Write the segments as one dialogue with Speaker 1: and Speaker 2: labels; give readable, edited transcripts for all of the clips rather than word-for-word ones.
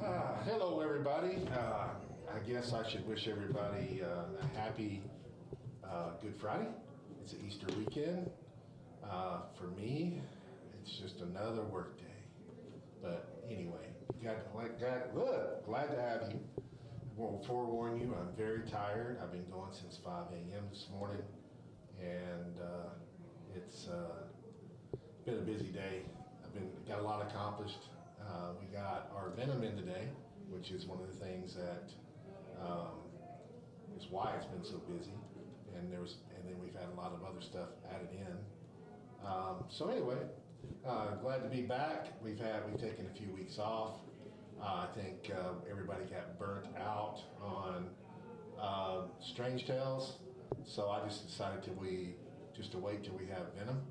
Speaker 1: Hello, everybody. I guess I should wish everybody a happy Good Friday. It's an Easter weekend. For me, it's just another work day. But anyway, glad to have you. I won't forewarn you, I'm very tired. I've been going since 5 a.m. this morning, and it's been a busy day. Got a lot accomplished. We got our Venom in today, which is one of the things that is why it's been so busy. And then we've had a lot of other stuff added in. So anyway, glad to be back. We've taken a few weeks off. I think everybody got burnt out on Strange Tales, so I just decided to wait till we have Venom,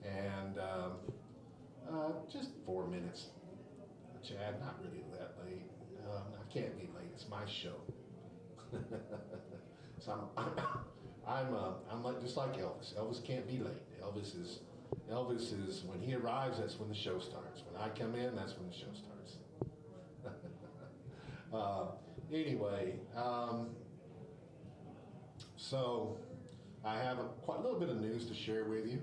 Speaker 1: and just 4 minutes. Chad, not really that late. I can't be late. It's my show. So I'm like just like Elvis. Elvis can't be late. Elvis is when he arrives, that's when the show starts. When I come in, that's when the show starts. Anyway, so I have quite a little bit of news to share with you.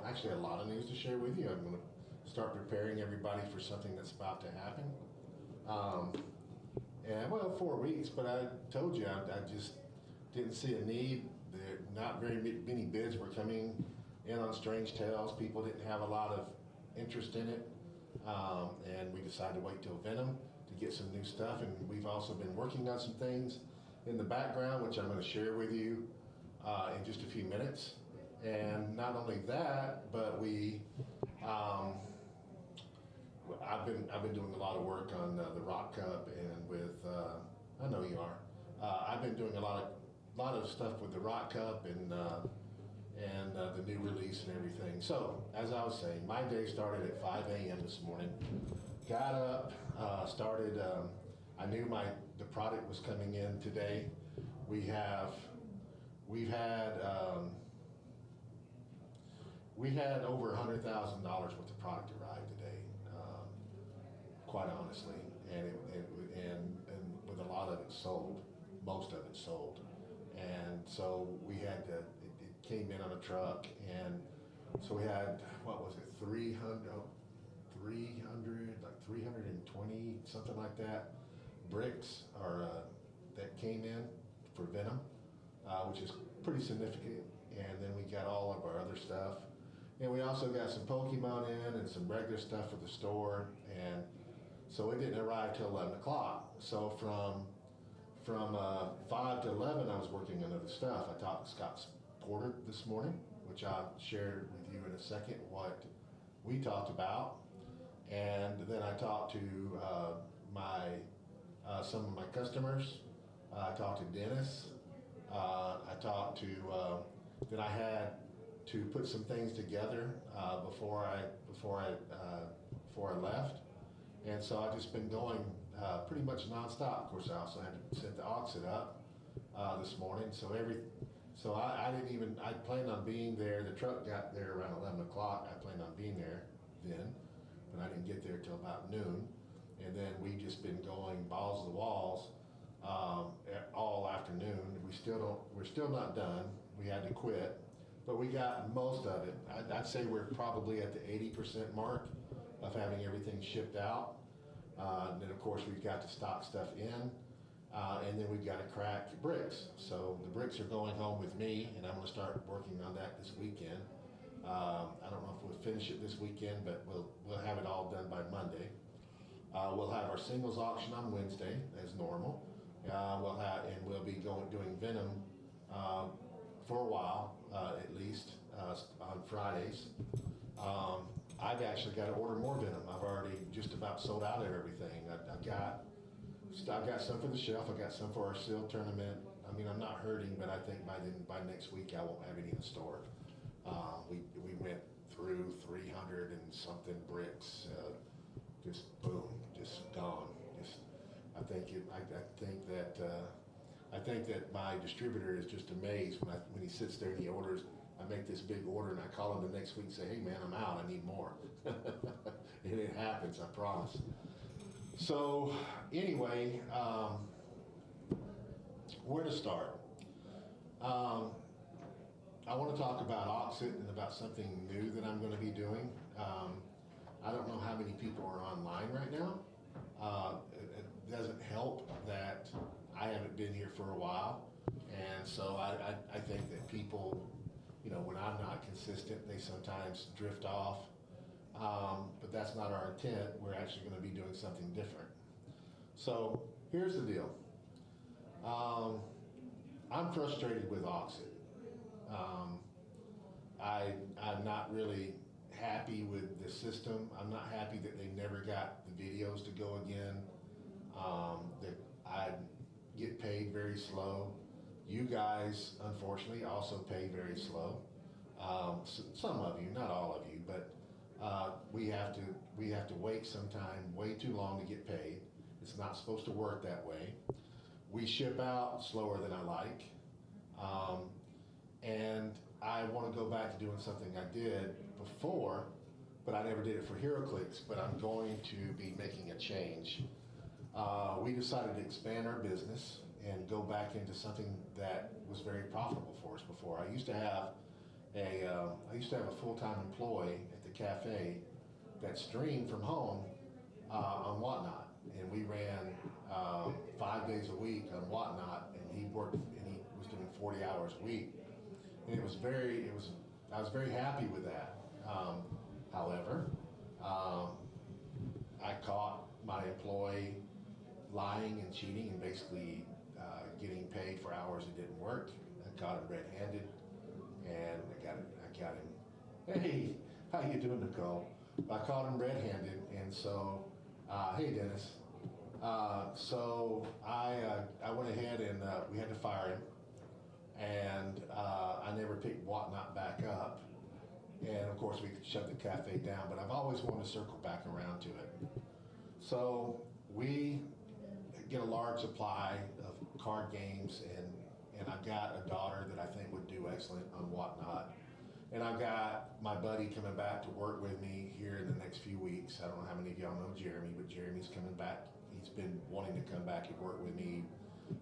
Speaker 1: Actually, a lot of news to share with you. I'm going to start preparing everybody for something that's about to happen. And well, 4 weeks, but I told you I just didn't see a need. Not very many bids were coming in on Strange Tales. People didn't have a lot of interest in it, and we decided to wait till Venom to get some new stuff. And we've also been working on some things in the background, which I'm going to share with you in just a few minutes. And not only that, but I've been doing a lot of work on the Rock Cup and with I know you are. I've been doing a lot of stuff with the Rock Cup and the new release and everything. So as I was saying, my day started at 5 a.m. this morning. Got up, started. I knew the product was coming in today. We've had over $100,000 worth of product arrive today. Quite honestly, and with a lot of it sold, most of it sold, and so it came in on a truck, and so we had, what was it, 320, something like that, bricks that came in for Venom, which is pretty significant, and then we got all of our other stuff. And we also got some Pokemon in and some regular stuff for the store, and so it didn't arrive till 11 o'clock. So from 5 to 11, I was working on other stuff. I talked to Scott Porter this morning, which I'll share with you in a second what we talked about. And then I talked to some of my customers. I talked to Dennis. I talked to, then I had to put some things together before I left, and so I've just been going pretty much nonstop. Of course, I also had to set the Auxxit up this morning. So I planned on being there. The truck got there around 11 o'clock. I planned on being there then, but I didn't get there till about noon. And then we've just been going balls to the walls all afternoon. We're still not done. We had to quit. But we got most of it. I'd say we're probably at the 80% mark of having everything shipped out. And then of course we've got to stock stuff in, and then we've got to crack bricks. So the bricks are going home with me, and I'm going to start working on that this weekend. I don't know if we'll finish it this weekend, but we'll have it all done by Monday. We'll have our singles auction on Wednesday as normal. We'll be doing Venom for a while, at least on Fridays. I've actually got to order more Venom. I've already just about sold out of everything. I've got some for the shelf. I got some for our seal tournament. I mean, I'm not hurting, but I think by next week I won't have any in the store. We went through 300 and something bricks, just boom, just gone. I think that my distributor is just amazed when he sits there and he orders. I make this big order and I call him the next week and say, hey man, I'm out, I need more. And it happens, I promise. So anyway, where to start? Um, I want to talk about Auxxit and about something new that I'm going to be doing. I don't know how many people are online right now. It doesn't help that I haven't been here for a while. And so I think that people, when I'm not consistent, they sometimes drift off. But that's not our intent. We're actually going to be doing something different. So here's the deal. I'm frustrated with Auxxit. Um, I'm not really happy with the system. I'm not happy that they never got the videos to go again. That I get paid very slow. You guys, unfortunately, also pay very slow. Some of you, not all of you, but we have to wait sometime way too long to get paid. It's not supposed to work that way. We ship out slower than I like. And I want to go back to doing something I did before, but I never did it for HeroClix, but I'm going to be making a change. We decided to expand our business and go back into something that was very profitable for us before. I used to have a full-time employee at the cafe that streamed from home on Whatnot, and we ran 5 days a week on Whatnot, and he was doing 40 hours a week, and I was very happy with that. However, I caught my employee lying and cheating and basically getting paid for hours it didn't work. I caught him red-handed, and I got him. Hey, how you doing, Nicole? I caught him red-handed, and so, hey, Dennis. So I went ahead and we had to fire him, and I never picked Whatnot back up. And of course, we could shut the cafe down, but I've always wanted to circle back around to it. So we get a large supply of card games, and I've got a daughter that I think would do excellent on Whatnot. And I've got my buddy coming back to work with me here in the next few weeks. I don't know how many of y'all know Jeremy, but Jeremy's coming back. He's been wanting to come back and work with me.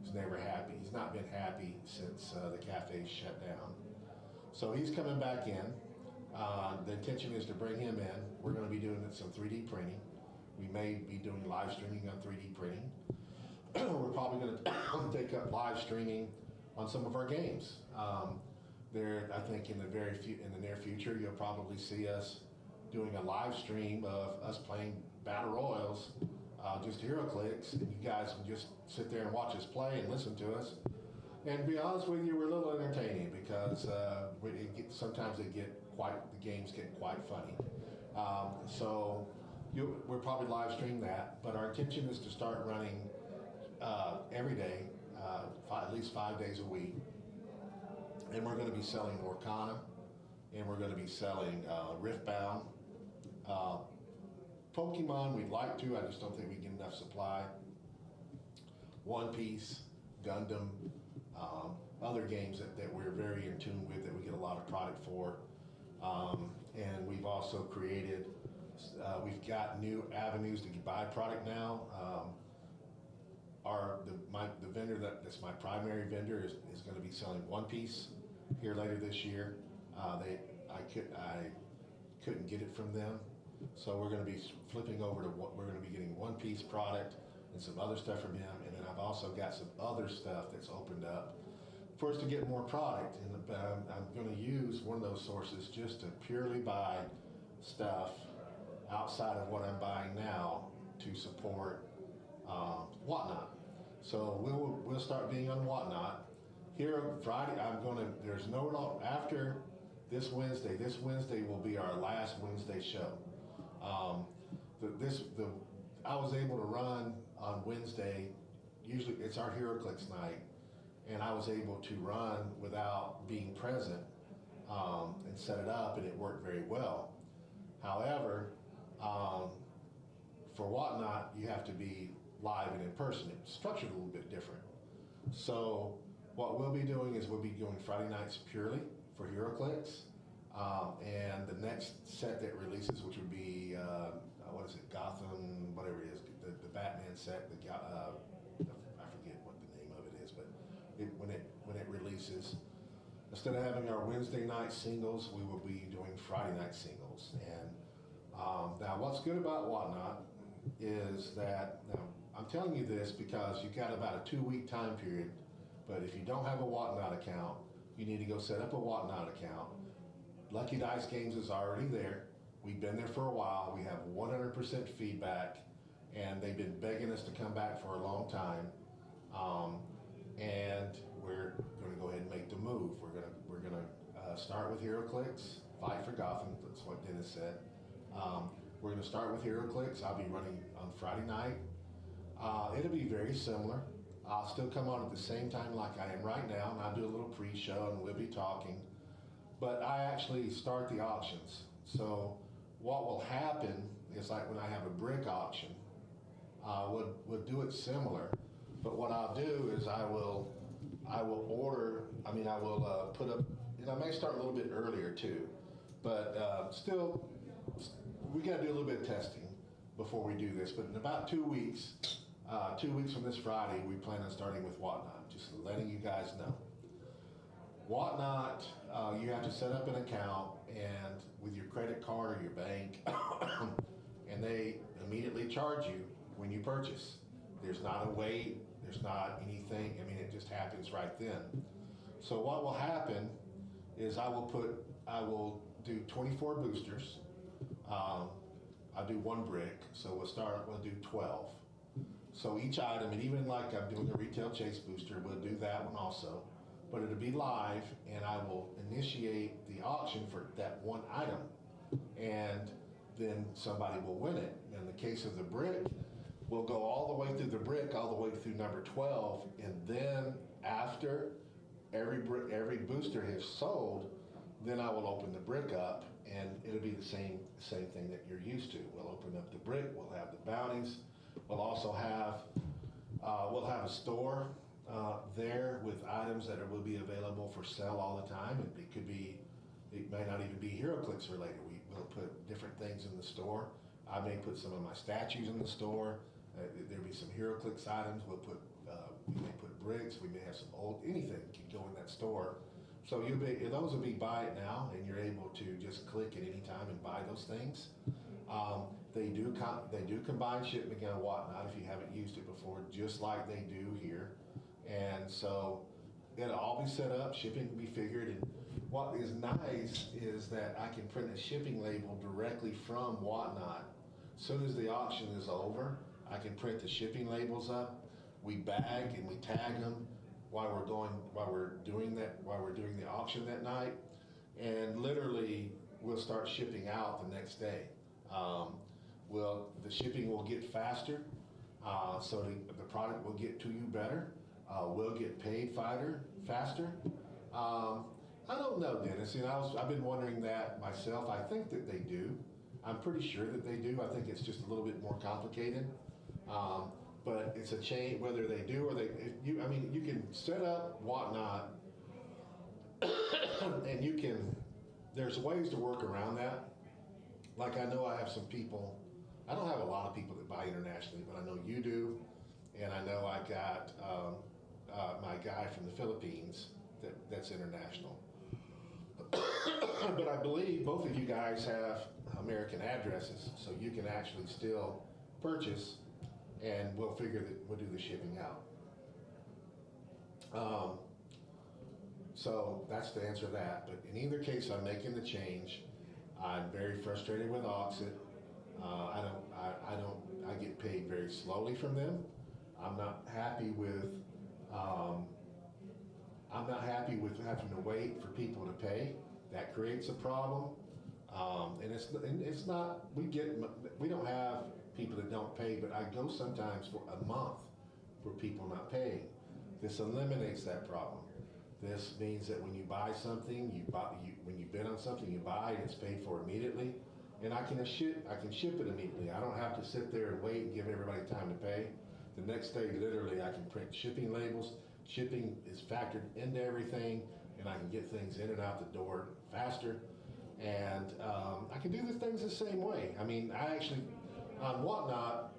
Speaker 1: He's never happy. He's not been happy since the cafe shut down. So he's coming back in. The intention is to bring him in. We're going to be doing some 3D printing. We may be doing live streaming on 3D printing. We're probably going to take up live streaming on some of our games. I think in the near future, you'll probably see us doing a live stream of us playing battle royals, just HeroClix, and you guys can just sit there and watch us play and listen to us. And to be honest with you, we're a little entertaining because sometimes the games get quite funny. So we'll probably live stream that, but our intention is to start running every day, at least 5 days a week. And we're going to be selling Orcana, and we're going to be selling Riftbound. Pokemon, we'd like to, I just don't think we get enough supply. One Piece, Gundam, other games that we're very in tune with, that we get a lot of product for. And we've also created, we've got new avenues to buy product now. The vendor that's my primary vendor is going to be selling One Piece here later this year. I couldn't get it from them, so we're going to be flipping over to we're going to be getting One Piece product and some other stuff from him, and then I've also got some other stuff that's opened up for us to get more product. And I'm going to use one of those sources just to purely buy stuff outside of what I'm buying now to support Whatnot. So we'll start being on Whatnot. Here Friday, after this Wednesday. This Wednesday will be our last Wednesday show. I was able to run on Wednesday. Usually it's our HeroClix night, and I was able to run without being present and set it up, and it worked very well. However, for Whatnot, you have to be live and in person. It's structured a little bit different. So what we'll be doing is we'll be doing Friday nights purely for HeroClix, and the next set that releases, which would be Gotham, whatever it is, the set, I forget what the name of it is, but when it releases, instead of having our Wednesday night singles, we will be doing Friday night singles. And now what's good about Whatnot is that, now I'm telling you this because you've got about a 2-week time period, but if you don't have a Whatnot account, you need to go set up a Whatnot account. Lucky Dice Games is already there. We've been there for a while. We have 100% feedback, and they've been begging us to come back for a long time. And we're going to go ahead and make the move. We're gonna start with HeroClix, fight for Gotham. That's what Dennis said. We're going to start with HeroClix. I'll be running on Friday night. It'll be very similar. I'll still come on at the same time like I am right now, and I'll do a little pre-show, and we'll be talking. But I actually start the auctions. So what will happen is, like when I have a brick auction, we'll do it similar. But what I'll do is I will put up, and I may start a little bit earlier too, but still, we got to do a little bit of testing before we do this. But in about 2 weeks, 2 weeks from this Friday, we plan on starting with Whatnot, just letting you guys know. Whatnot, you have to set up an account and with your credit card or your bank, and they immediately charge you when you purchase. There's not a wait, there's not anything, I mean, it just happens right then. So what will happen is I will do 24 boosters. I'll do 1 brick, so we'll do 12. So each item, and even like I'm doing a retail chase booster, we'll do that one also. But it'll be live, and I will initiate the auction for that one item, and then somebody will win it. In the case of the brick, we'll go all the way through the brick, all the way through number 12, and then after every booster has sold, then I will open the brick up, and it'll be the same thing that you're used to. We'll open up the brick, we'll have the bounties, we'll also have a store there with items that will be available for sale all the time. It may not even be HeroClix related. We'll put different things in the store. I may put some of my statues in the store. There'll be some HeroClix items. We may put bricks. We may have some anything can go in that store. So those will be buy it now, and you're able to just click at any time and buy those things. They do combine shipment and Whatnot if you haven't used it before, just like they do here. And so it'll all be set up, shipping can be figured, and what is nice is that I can print a shipping label directly from Whatnot. As soon as the auction is over, I can print the shipping labels up. We bag and we tag them while we're doing the auction that night, and literally we'll start shipping out the next day. The shipping will get faster, so the product will get to you better. We'll get paid faster. I don't know, Dennis. I've been wondering that myself. I think that they do. I'm pretty sure that they do. I think it's just a little bit more complicated. But it's a chain, whether they do or you can set up Whatnot, and there's ways to work around that. Like I know I have some people, I don't have a lot of people that buy internationally, but I know you do. And I know I got my guy from the Philippines that's international. But I believe both of you guys have American addresses, so you can actually still purchase, and we'll figure that we'll do the shipping out. So that's the answer to that. But in either case, I'm making the change. I'm very frustrated with Auxxit. I get paid very slowly from them. I'm not happy with having to wait for people to pay. That creates a problem. And it's not, we don't have people that don't pay, but I go sometimes for a month for people not paying. This eliminates that problem. This means that when you buy something, when you bid on something, you buy, and it's paid for immediately, and I can ship it immediately. I don't have to sit there and wait and give everybody time to pay. The next day, literally, I can print shipping labels. Shipping is factored into everything, and I can get things in and out the door faster. And I can do the things the same way. I mean, I actually, on Whatnot,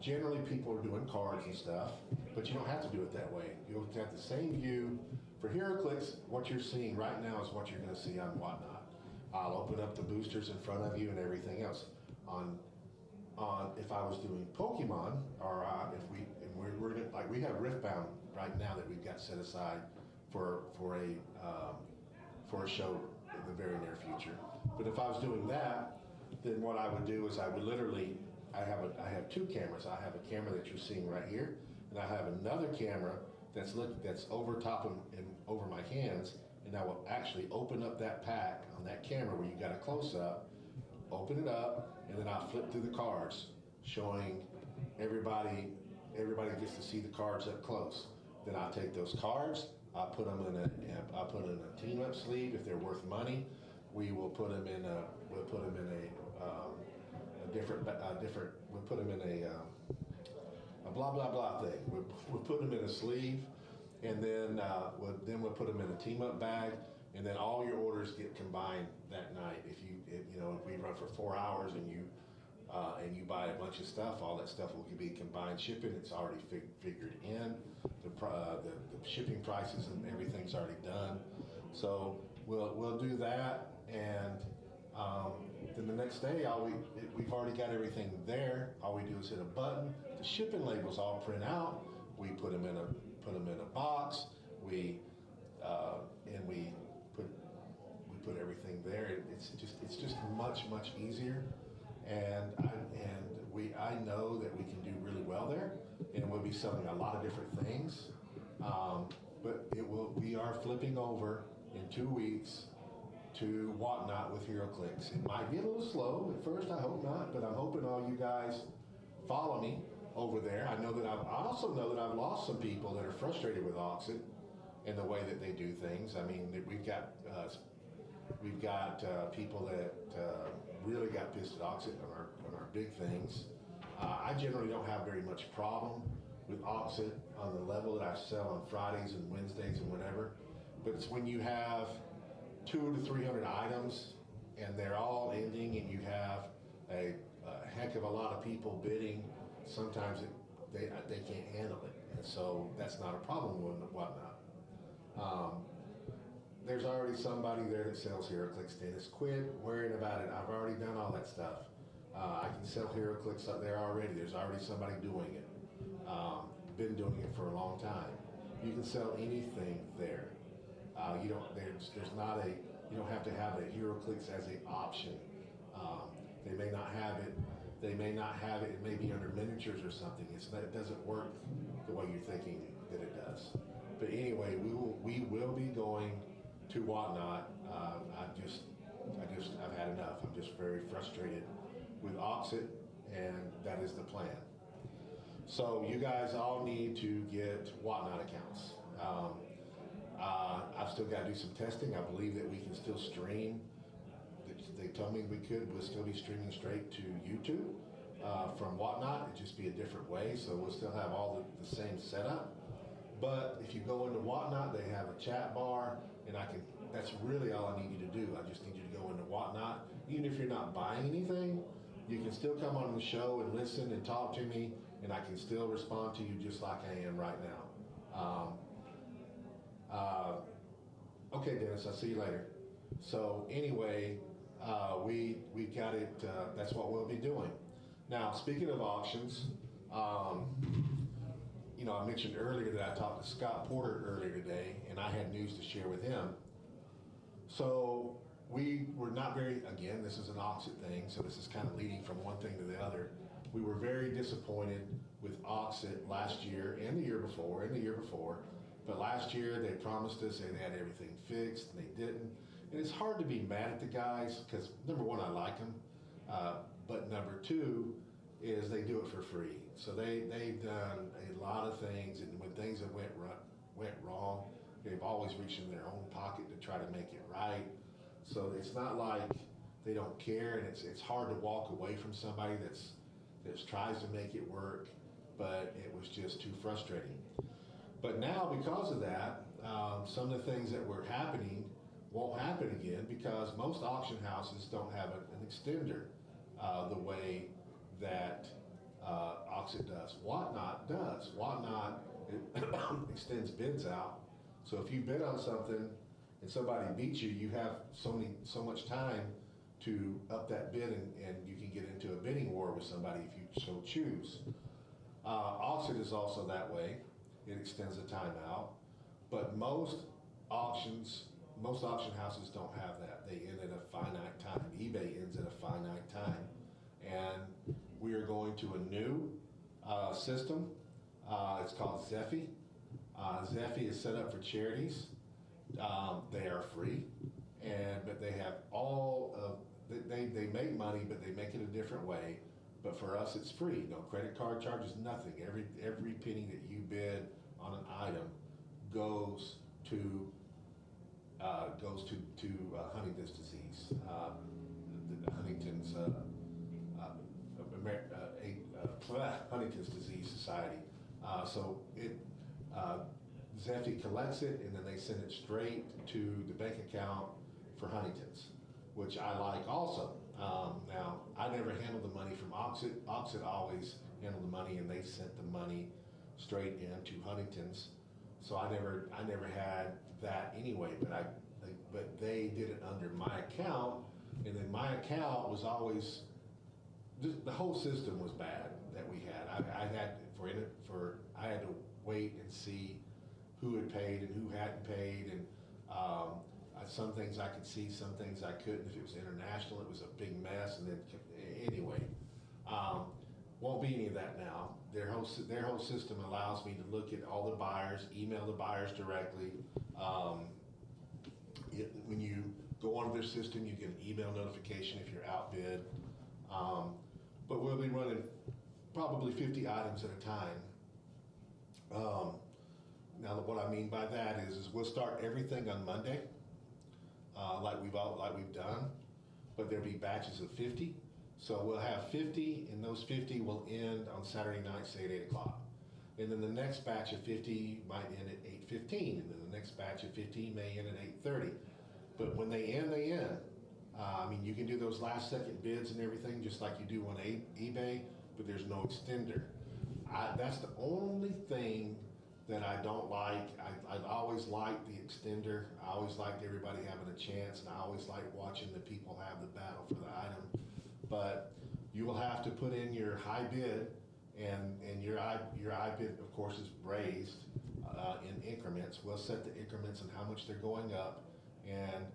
Speaker 1: Generally, people are doing cards and stuff, but you don't have to do it that way. You'll have the same view. For HeroClix, what you're seeing right now is what you're going to see on Whatnot. I'll open up the boosters in front of you and everything else. On if I was doing Pokemon, or if we're gonna, like we have Riftbound right now that we've got set aside for a show in the very near future. But if I was doing that, then what I would do is I would literally I have two cameras. I have a camera that you're seeing right here, and I have another camera that's over top and over my hands, and I will actually open up that pack on that camera where you got a close up, open it up, and then I'll flip through the cards, showing everybody gets to see the cards up close. Then I'll take those cards, I'll put them in a team up sleeve if they're worth money. We will put them in a blah blah blah thing. We'll put them in a sleeve, and then we'll put them in a team up bag, and then all your orders get combined that night. If we run for 4 hours and you buy a bunch of stuff, all that stuff will be combined shipping. It's already figured in. The shipping prices and everything's already done. So we'll do that, and then the next day we've already got everything there. All we do is hit a button. The shipping labels all print out. We put them in a box. We put everything there. It's just much easier, and I know that we can do really well there, and we'll be selling a lot of different things. But we are flipping over in 2 weeks to Whatnot with HeroClix. It might be a little slow at first, I hope not, but I'm hoping all you guys follow me over there. I also know that I've lost some people that are frustrated with Auxxit and the way that they do things. I mean, we've got people that really got pissed at Auxxit on our big things. I generally don't have very much problem with Auxxit on the level that I sell on Fridays and Wednesdays and whatever, but it's when you have 200 to 300 items and they're all ending and you have a heck of a lot of people bidding. Sometimes they can't handle it, and so that's not a problem with Whatnot. There's already somebody there that sells HeroClix. Dennis, quit worrying about it. I've already done all that stuff. I can sell HeroClix up there already. There's already somebody doing it. Been doing it for a long time. You can sell anything there. You don't have to have a HeroClix as an option. They may not have it. It may be under miniatures or something. It doesn't work the way you're thinking that it does. But anyway, we will be going to Whatnot. I've had enough. I'm just very frustrated with Auxxit, and that is the plan. So you guys all need to get Whatnot accounts. I've still got to do some testing. I believe that we can still stream. They told me we could. We'll still be streaming straight to YouTube from Whatnot. It'd just be a different way, so we'll still have all the same setup. But if you go into Whatnot, they have a chat bar, and that's really all I need you to do. I just need you to go into Whatnot. Even if you're not buying anything, you can still come on the show and listen and talk to me, and I can still respond to you just like I am right now. Okay, Dennis, I'll see you later. So anyway, we got it. That's what we'll be doing. Now, speaking of auctions, I mentioned earlier that I talked to Scott Porter earlier today, and I had news to share with him. So we were not again, this is an Auxxit thing, so this is kind of leading from one thing to the other. We were very disappointed with Auxxit last year and the year before, but last year they promised us they had everything fixed, and they didn't. And it's hard to be mad at the guys, because number one, I like them, but number two is they do it for free. So they've done a lot of things, and when things have went wrong, they've always reached in their own pocket to try to make it right. So it's not like they don't care, and it's hard to walk away from somebody that tries to make it work, but it was just too frustrating. But now, because of that, some of the things that were happening won't happen again, because most auction houses don't have an extender the way that Auxxit does. Whatnot does. Whatnot it extends bids out. So if you bid on something and somebody beats you, you have so much time to up that bid, and you can get into a bidding war with somebody if you so choose. Auxxit is also that way. It extends the time out, but most auction houses don't have that. They end at a finite time. eBay ends at a finite time, and we are going to a new system. It's called Zeffy. Zeffy is set up for charities. They are free, but they have all of they make money, but they make it a different way. But for us, it's free. No credit card charges, nothing. Every penny that you bid on an item goes to Huntington's disease, the Huntington's Huntington's Disease Society. So Zeffy collects it, and then they send it straight to the bank account for Huntington's, which I like also. Now, I never handled the money from Auxxit. Auxxit always handled the money, and they sent the money straight into Huntington's. So I never had that anyway. But they did it under my account, and then my account was always the whole system was bad that we had. I had to wait and see who had paid and who hadn't paid, and some things I could see, some things I couldn't. If it was international, it was a big mess. And then anyway, won't be any of that now. Their whole system allows me to look at all the buyers, email the buyers directly. When you go onto their system, you get an email notification if you're outbid. But we'll be running probably 50 items at a time. Now, what I mean by that is we'll start everything on Monday, like we've done, but there'll be batches of 50. So we'll have 50, and those 50 will end on Saturday night, say at 8 o'clock. And then the next batch of 50 might end at 8:15, and then the next batch of 50 may end at 8:30. But when they end, they end. I mean, you can do those last second bids and everything just like you do on eBay, but there's no extender. That's the only thing that I don't like. I always liked the extender. I always liked everybody having a chance, and I always liked watching the people have the battle for the item. But you will have to put in your high bid, and your high bid, of course, is raised in increments. We'll set the increments and how much they're going up, and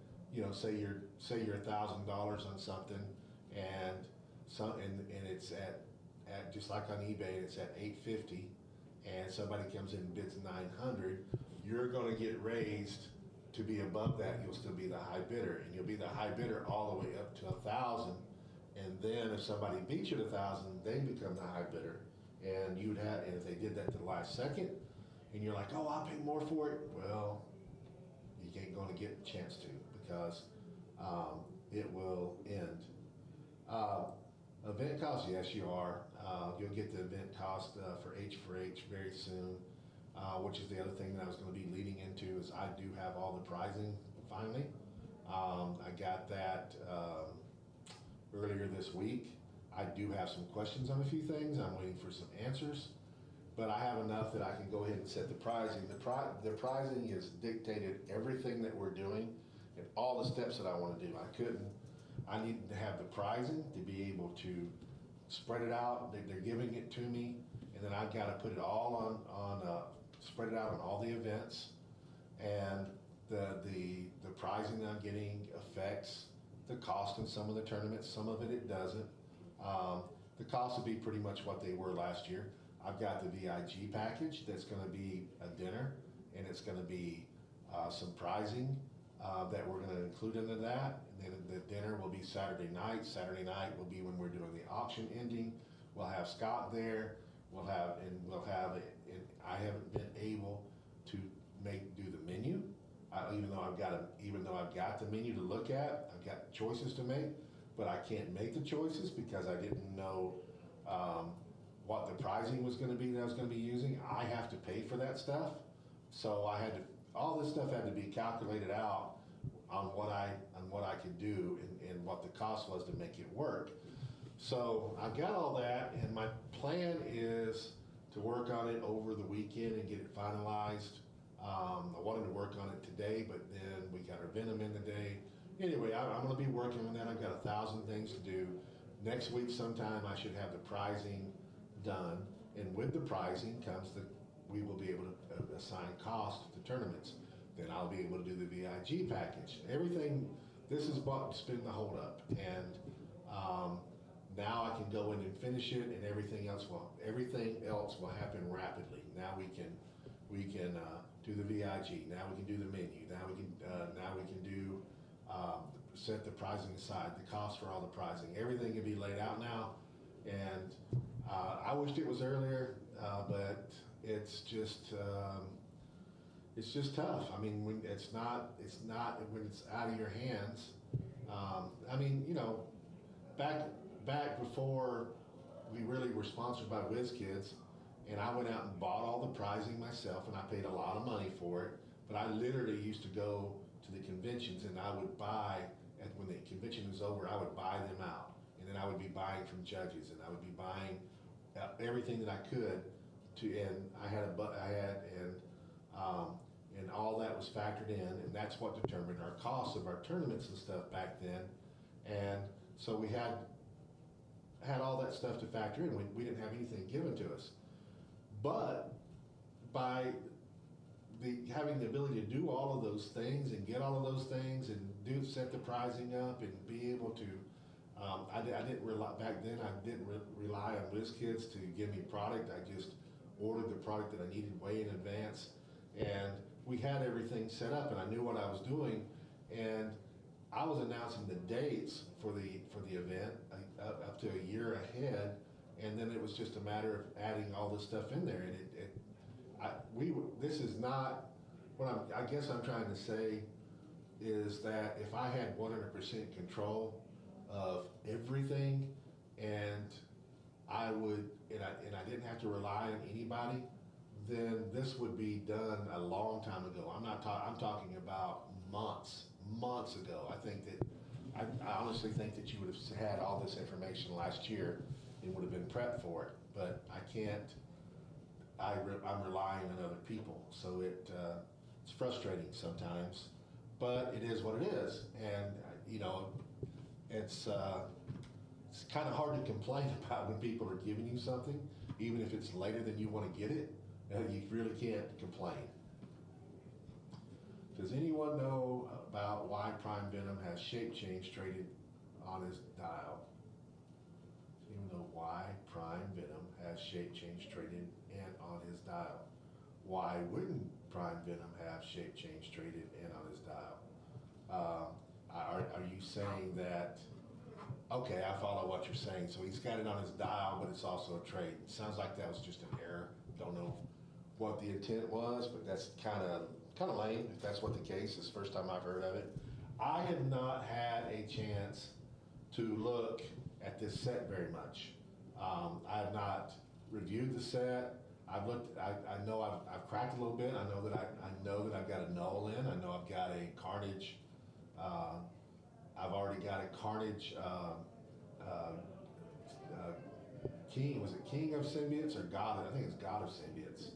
Speaker 1: say you're $1,000 on something, and it's at just like on eBay, it's at $850, and somebody comes in and bids $900, you're going to get raised to be above that. You'll still be the high bidder, and you'll be the high bidder all the way up to $1,000. And then if somebody beats you to $1,000, they become the high bidder, and and if they did that to the last second, and you're like, oh, I'll pay more for it. Well, you ain't going to get a chance to, because it will end. Event costs, yes, you are. You'll get the event cost for H4H very soon, which is the other thing that I was going to be leading into, is I do have all the pricing finally. I got that earlier this week. I do have some questions on a few things. I'm waiting for some answers, but I have enough that I can go ahead and set the pricing. The pricing is dictated everything that we're doing and all the steps that I want to do. I need to have the pricing to be able to spread it out. They're giving it to me, and then I've got to put it all spread it out on all the events, and the pricing that I'm getting affects the cost in some of the tournaments. Some of it doesn't. The costs will be pretty much what they were last year. I've got the VIG package that's going to be a dinner, and it's going to be some pricing that we're going to include into that. And then the dinner will be Saturday night. Saturday night will be when we're doing the auction ending. We'll have Scott there. I haven't been able to do the menu. Even though I've got the menu to look at, I've got choices to make, but I can't make the choices because I didn't know what the pricing was going to be that I was going to be using. I have to pay for that stuff, so all this stuff had to be calculated out on what I could do and what the cost was to make it work. So I've got all that, and my plan is to work on it over the weekend and get it finalized. I wanted to work on it today, but then we got our Venom in today. Anyway, I'm going to be working on that. I've got 1,000 things to do. Next week sometime I should have the pricing done, and with the pricing comes the we will be able to assign cost to tournaments. Then I'll be able to do the VIG package. Everything, this is what's been the holdup, and now I can go in and finish it, and everything else will happen rapidly. Now we can do the VIG. Now we can do the menu. Now we can do set the pricing aside, the cost for all the pricing. Everything can be laid out now, and I wished it was earlier, but it's just tough. I mean, when it's not when it's out of your hands. I mean, you know, back before we really were sponsored by WizKids, and I went out and bought all the pricing myself, and I paid a lot of money for it. But I literally used to go to the conventions, and I would buy, when the convention was over, I would buy them out, and then I would be buying from judges, and I would be buying everything that I could and and all that was factored in, and that's what determined our costs of our tournaments and stuff back then. And so we had all that stuff to factor in. We didn't have anything given to us. But by having the ability to do all of those things and get all of those things and set the pricing up and be able to, I didn't rely, back then I didn't rely on WizKids to give me product. I just ordered the product that I needed way in advance, and we had everything set up, and I knew what I was doing, and I was announcing the dates for the event up to a year ahead, and then it was just a matter of adding all this stuff in there. And this is not what I guess I'm trying to say is that if I had 100% control of everything, and I didn't have to rely on anybody, then this would be done a long time ago. I'm talking about months ago. I honestly think that you would have had all this information last year and would have been prepped for it, but I can't. I'm relying on other people, so it's frustrating sometimes, but it is what it is. And you know, it's kind of hard to complain about when people are giving you something, even if it's later than you want to get it. You really can't complain. Does anyone know about why Prime Venom has shape change traded on his dial? Does anyone know why Prime Venom has shape change traded and on his dial? Why wouldn't Prime Venom have shape change traded and on his dial? Are you saying that? Okay, I follow what you're saying. So he's got it on his dial, but it's also a trade. Sounds like that was just an error. Don't know what the intent was, but that's kind of lame if that's what the case is. First time I've heard of it. I have not had a chance to look at this set very much. I have not reviewed the set. I've looked. I know I've cracked a little bit. I know that I've got a null in. I know I've got a Carnage. I've already got a Carnage. King, was it King of Symbiotes or God? I think it's God of Symbiotes.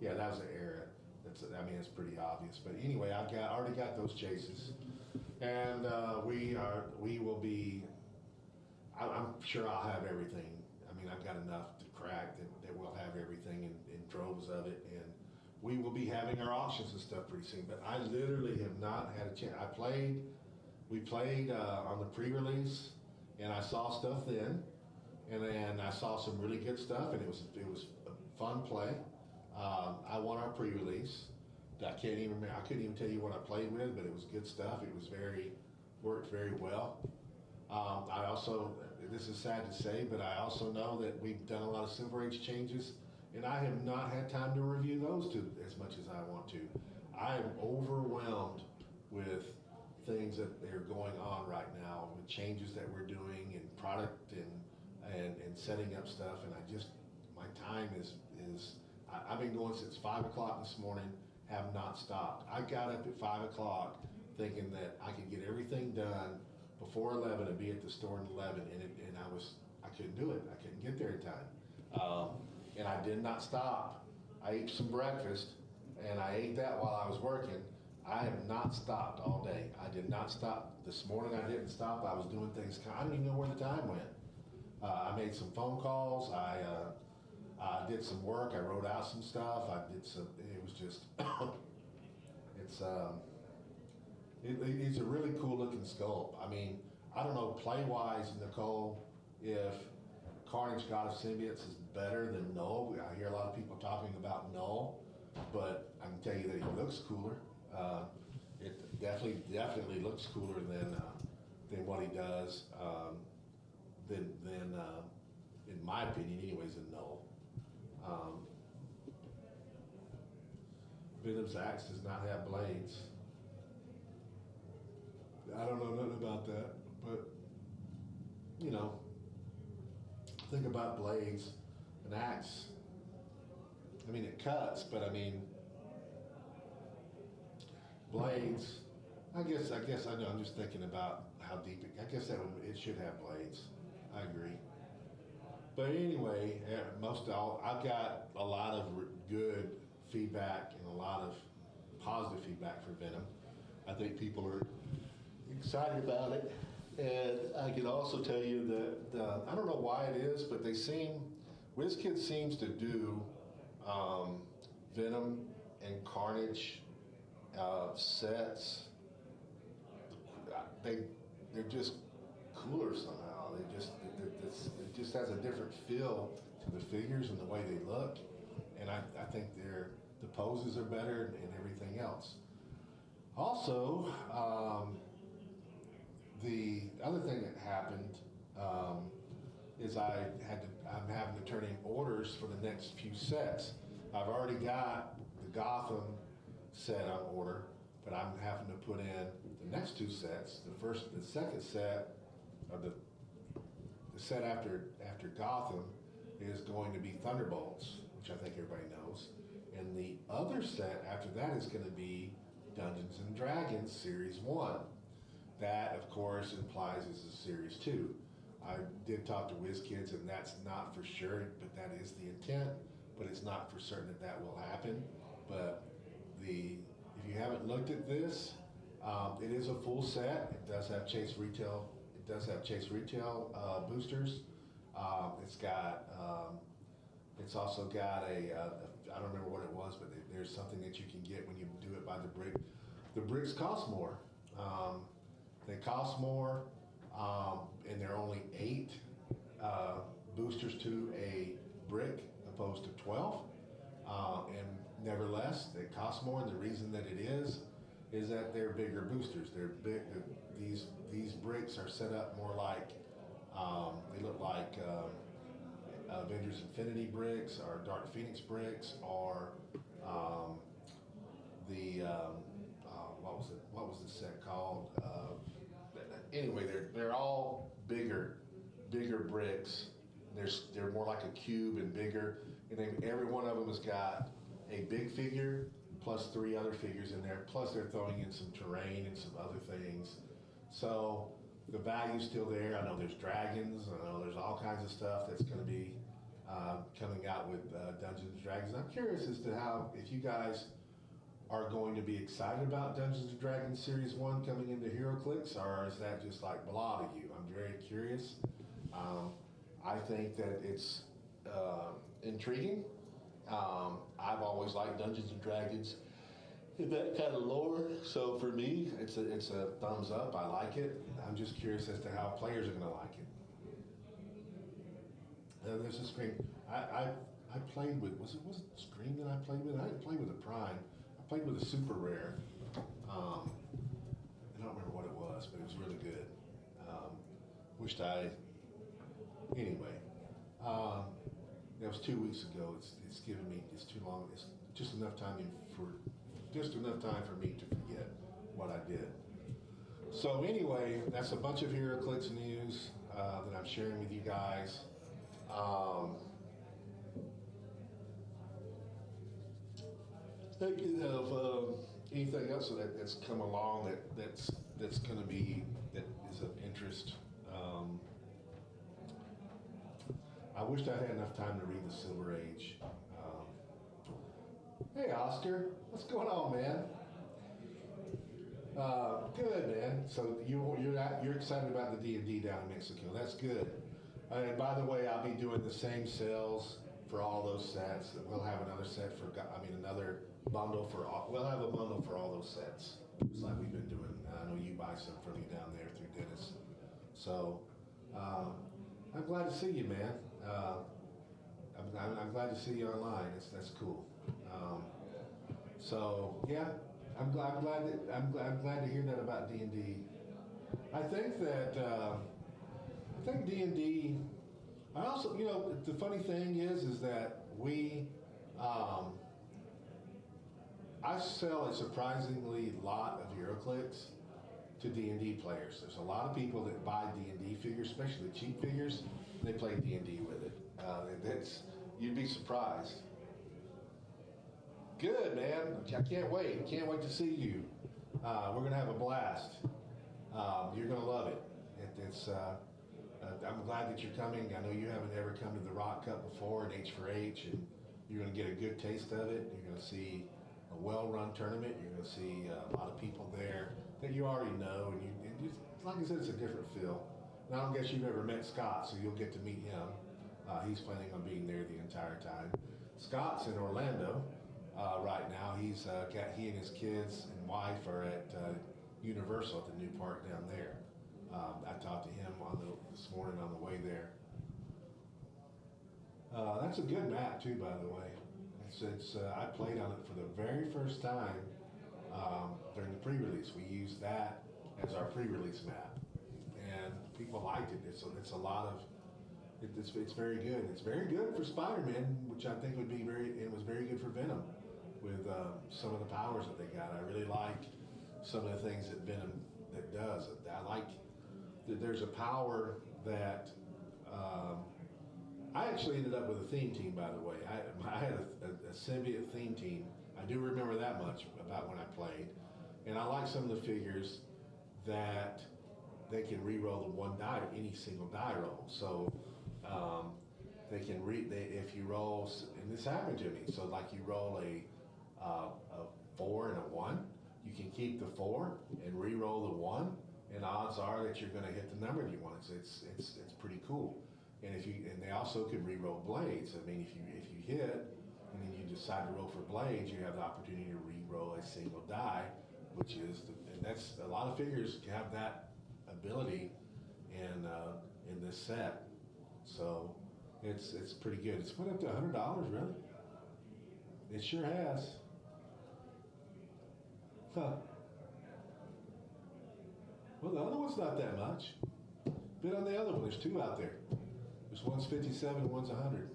Speaker 1: Yeah, that was an error. It's pretty obvious. But anyway, already got those chases, and we will be. I'm sure I'll have everything. I mean, I've got enough to crack that we'll have everything in droves of it, and we will be having our auctions and stuff pretty soon. But I literally have not had a chance. We played on the pre-release, and I saw stuff then, and then I saw some really good stuff, and it was a fun play. I won our pre-release. I couldn't even tell you what I played with, but it was good stuff. It was worked very well. I also, this is sad to say, but I also know that we've done a lot of Silver Age changes, and I have not had time to review those as much as I want to. I am overwhelmed with things that are going on right now, with changes that we're doing in product and setting up stuff, and my time is I've been going since 5 o'clock this morning, have not stopped. I got up at 5 o'clock thinking that I could get everything done before 11 and be at the store at 11, and I couldn't do it. I couldn't get there in time. And I did not stop. I ate some breakfast, and I ate that while I was working. I have not stopped all day. I did not stop. This morning I didn't stop. I was doing things. I don't even know where the time went. I made some phone calls. I did some work. I wrote out some stuff. It was just, it's a really cool looking sculpt. I mean, I don't know play-wise, Nicole, if Carnage God of Symbiotes is better than Null. I hear a lot of people talking about Null, but I can tell you that he looks cooler. It definitely looks cooler than what he does, than in my opinion anyways, in Null. Venom's axe does not have blades. I don't know nothing about that, but you know, think about blades. An axe, I mean, it cuts, but I mean, blades, I guess I know, I'm just thinking about how deep I guess it should have blades. I agree. But anyway, I've got a lot of good feedback and a lot of positive feedback for Venom. I think people are excited about it. And I can also tell you that, I don't know why it is, but WizKids seems to do Venom and Carnage sets. They're just cooler somehow. It just has a different feel to the figures and the way they look. And I think the poses are better and everything else. Also, the other thing that happened is I'm having to turn in orders for the next few sets. I've already got the Gotham set on order, but I'm having to put in the next two sets. The second set, or the set after Gotham, is going to be Thunderbolts, which I think everybody knows. And the other set after that is going to be Dungeons and Dragons Series 1. That, of course, implies is a Series 2. I did talk to WizKids, and that's not for sure, but that is the intent. But it's not for certain that will happen. But if you haven't looked at this, it is a full set. It does have Chase Retail. It does have Chase Retail boosters. It's also got I don't remember what it was, but there's something that you can get when you do it by the brick. The bricks cost more. They cost more, and there are only 8 boosters to a brick opposed to 12. And nevertheless, they cost more, and the reason that it is that they're bigger boosters. They're big. These bricks are set up more like they look like Avengers Infinity bricks, or Dark Phoenix bricks, or what was the set called? Anyway, they're all bigger bricks. They're more like a cube and bigger, and then every one of them has got a big figure plus 3 other figures in there. Plus they're throwing in some terrain and some other things. So the value's still there. I know there's dragons. I know there's all kinds of stuff that's going to be coming out with Dungeons & Dragons. And I'm curious as to if you guys are going to be excited about Dungeons & Dragons Series 1 coming into HeroClix, or is that just like blah to you? I'm very curious. I think that it's intriguing. I've always liked Dungeons & Dragons in that kind of lore, so for me, it's a thumbs up. I like it. I'm just curious as to how players are going to like it. There's a Scream. I played with, was it Scream that I played with? I didn't play with a Prime. I played with a Super Rare. I don't remember what it was, but it was really good. Anyway. That was 2 weeks ago. It's given me, it's too long. It's just enough time for me to forget what I did. So anyway, that's a bunch of HeroClix news that I'm sharing with you guys. Thinking of anything else that's come along that is of interest. I wished I had enough time to read the Silver Age. Hey, Oscar, what's going on, man? Good, man. So you're excited about the D&D down in Mexico. That's good. And by the way, I'll be doing the same sales for all those sets. We'll have another set for, another bundle for all. We'll have a bundle for all those sets. It's like we've been doing. I know you buy some from me down there through Dennis. So I'm glad to see you, man. I'm glad to see you online. That's cool. So yeah, I'm glad to hear that about D&D. I think that D&D. I also, the funny thing is that I sell a surprisingly lot of HeroClix to D&D players. There's a lot of people that buy D&D figures, especially cheap figures, and they play D&D with it. You'd be surprised. Good, man. I can't wait. Can't wait to see you. We're gonna have a blast. You're gonna love it. I'm glad that you're coming. I know you haven't ever come to the Rock Cup before in H4H, and you're gonna get a good taste of it. You're gonna see a well-run tournament. You're gonna see a lot of people there that you already know, and like I said, it's a different feel. And I don't guess you've ever met Scott, so you'll get to meet him. He's planning on being there the entire time. Scott's in Orlando right now. He and his kids and wife are at Universal at the new park down there. I talked to him this morning on the way there. That's a good map too, by the way. I played on it for the very first time during the pre-release. We used that as our pre-release map, and people liked it. It's very good. It's very good for Spider-Man, which I think it was very good for Venom with some of the powers that they got. I really like some of the things that Venom does. I like that there's a power that I actually ended up with a theme team, by the way. I had a symbiote theme team. I do remember that much about when I played. And I like some of the figures that they can re-roll the one die, any single die roll. So if you roll, and this happened to me, so like you roll a 4 and a 1, you can keep the 4 and re-roll the 1, and odds are that you're going to hit the number you want. It's pretty cool. And they also could re-roll blades. I mean, if you hit and then you decide to roll for blades, you have the opportunity to re-roll a single die, and that's a lot of figures have that ability in this set. So it's pretty good. It's went up to $100, really. It sure has. Huh. Well, the other one's not that much. Bid on the other one. There's 2 out there. There's one's 57, one's 100.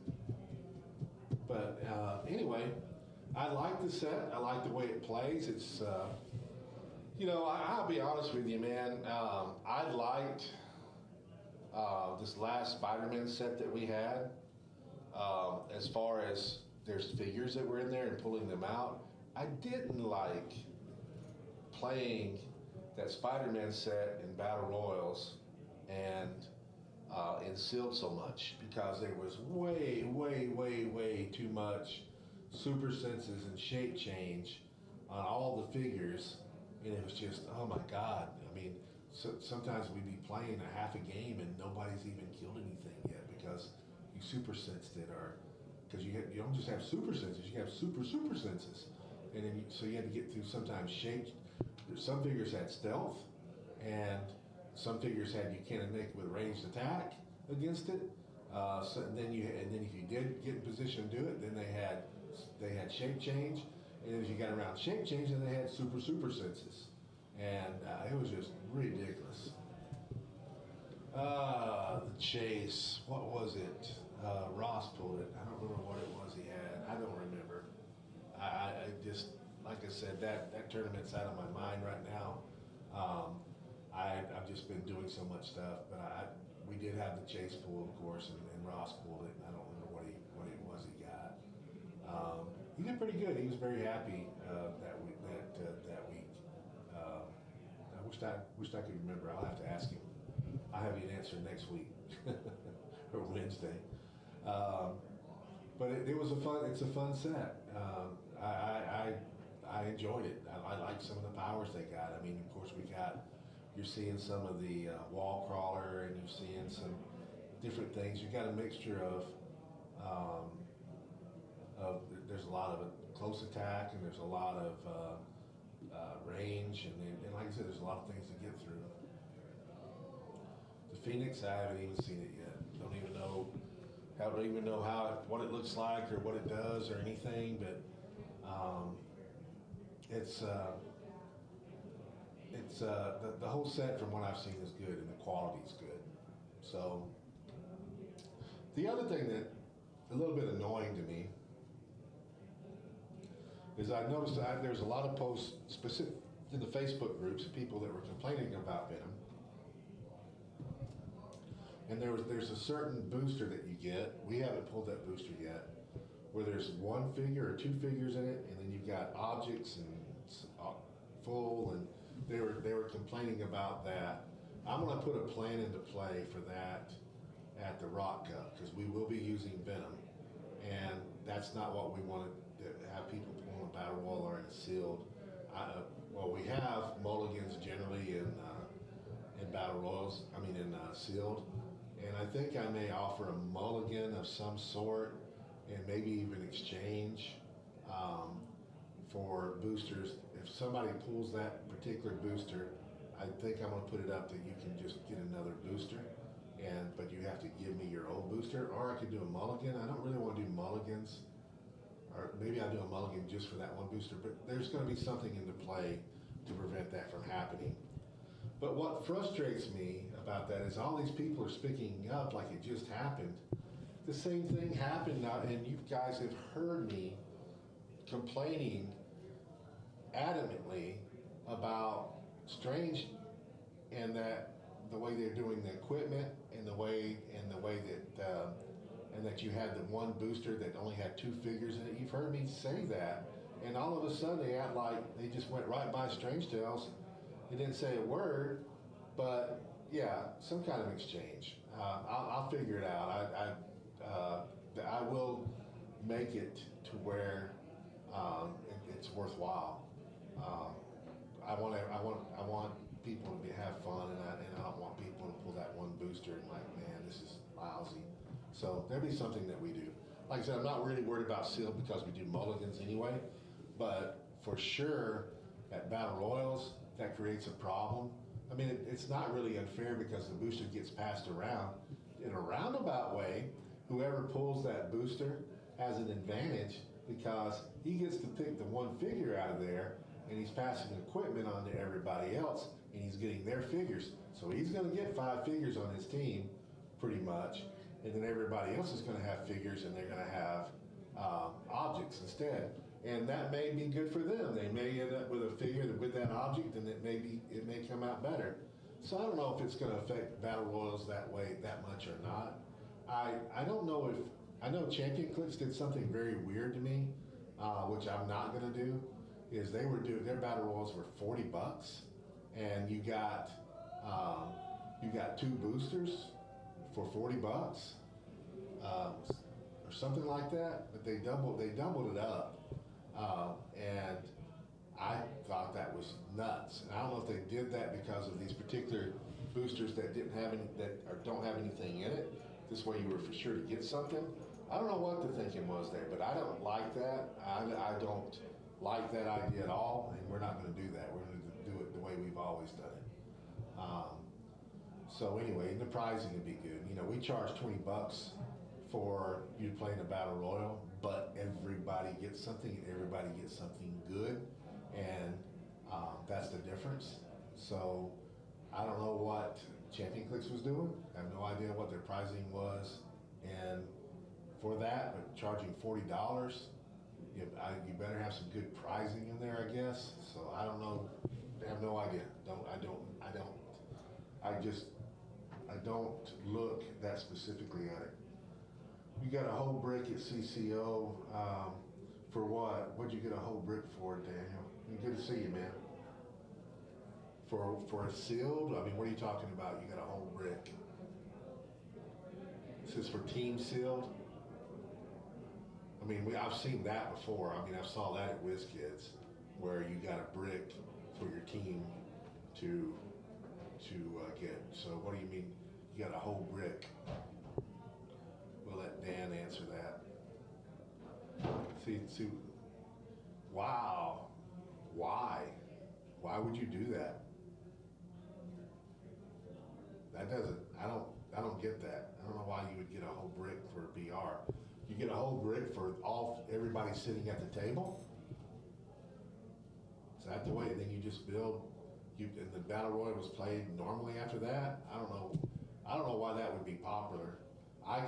Speaker 1: But anyway, I like the set. I like the way it plays. It's, I'll be honest with you, man. I liked this last Spider-Man set that we had. As far as there's figures that were in there and pulling them out, I didn't like playing that Spider-Man set in Battle Royals and in Sealed so much, because there was way too much super senses and shape change on all the figures, and it was just, oh my God. I mean, sometimes we'd be playing a half a game and nobody's even killed anything yet because you super sensed it, or because you don't just have super senses, you have super senses, and then so you had to get through sometimes shape. Some figures had stealth, and some figures had you can't make with ranged attack against it. And then if you did get in position to do it, then they had shape change, and then if you got around shape change, then they had super senses, and it was just ridiculous. The chase, what was it? Ross pulled it. I don't remember what it was he had. I don't remember. I just, like I said, that tournament's out of my mind right now. I've just been doing so much stuff, but we did have the chase pull, of course, and Ross pulled it. I don't remember what it was he got. He did pretty good. He was very happy that week. I wished I could remember. I'll have to ask him. I'll have you an answer next week or Wednesday. Um, but it was a fun. It's a fun set. I enjoyed it. I like some of the powers they got. I mean, of course, you're seeing some of the wall crawler, and you're seeing some different things. You got a mixture um, of there's a lot of close attack, and there's a lot of range, and like I said, there's a lot of things to get through. The Phoenix, I haven't even seen it yet. Don't even know what it looks like or what it does or anything, but it's the whole set from what I've seen is good and the quality is good. So the other thing that a little bit annoying to me is I noticed there's a lot of posts specific in the Facebook groups of people that were complaining about Venom. And there's a certain booster that you get. We haven't pulled that booster yet, where there's one figure or two figures in it, and then you've got objects and full. And they were complaining about that. I'm going to put a plan into play for that at the Rock Cup because we will be using Venom, and that's not what we want to have people pull in a battle royal or in a sealed. Well, we have mulligans generally in battle royals. I mean in sealed. And I think I may offer a mulligan of some sort and maybe even exchange for boosters. If somebody pulls that particular booster, I think I'm going to put it up that you can just get another booster, but you have to give me your old booster, or I could do a mulligan. I don't really want to do mulligans, or maybe I'll do a mulligan just for that one booster, but there's going to be something into play to prevent that from happening. But what frustrates me about that is all these people are speaking up like it just happened. The same thing happened now, and you guys have heard me complaining adamantly about Strange and that the way they're doing the equipment and the way that you had the one booster that only had two figures in it. You've heard me say that, and all of a sudden they act like they just went right by Strange Tales. They didn't say a word, but yeah, some kind of exchange. I'll figure it out. I will make it to where it's worthwhile. I want people to have fun, and I don't want people to pull that one booster and like, man, this is lousy. So there'll be something that we do. Like I said, I'm not really worried about sealed because we do mulligans anyway, but for sure at battle royals that creates a problem. I mean, it's not really unfair because the booster gets passed around. In a roundabout way, whoever pulls that booster has an advantage because he gets to pick the one figure out of there, and he's passing equipment on to everybody else, and he's getting their figures. So he's going to get 5 figures on his team, pretty much, and then everybody else is going to have figures, and they're going to have objects instead. And that may be good for them. They may end up with a figure with that object, and it may come out better. So I don't know if it's going to affect battle royals that much or not. I don't know if I know Champion Clicks did something very weird to me, which I'm not going to do. Is they were doing their battle royals were $40, and you got 2 boosters for $40, or something like that. But they doubled it up. And I thought that was nuts. And I don't know if they did that because of these particular boosters that don't have anything in it. This way you were for sure to get something. I don't know what the thinking was there, but I don't like that. I don't like that idea at all, and we're not going to do that. We're going to do it the way we've always done it. So anyway, the pricing would be good. You know, we charge $20 for you playing a battle royal, but everybody gets something, and everybody gets something good, and that's the difference. So I don't know what Champion Clicks was doing. I have no idea what their pricing was, and for that, but charging $40, you better have some good pricing in there, I guess. So I don't know. I have no idea. I don't look that specifically at it. You got a whole brick at CCO for what? What'd you get a whole brick for, Daniel? Good to see you, man. For a sealed? I mean, what are you talking about? You got a whole brick. This is for team sealed? I mean, I've seen that before. I mean, I saw that at WizKids, where you got a brick for your team to get. So what do you mean? You got a whole brick? We'll let Dan answer that. See. Wow. Why? Why would you do that? That doesn't. I don't get that. I don't know why you would get a whole brick for a BR. You get a whole brick for everybody sitting at the table. Is that the way? Then you just build. And the battle royal was played normally after that. I don't know. I don't know why that would be popular. I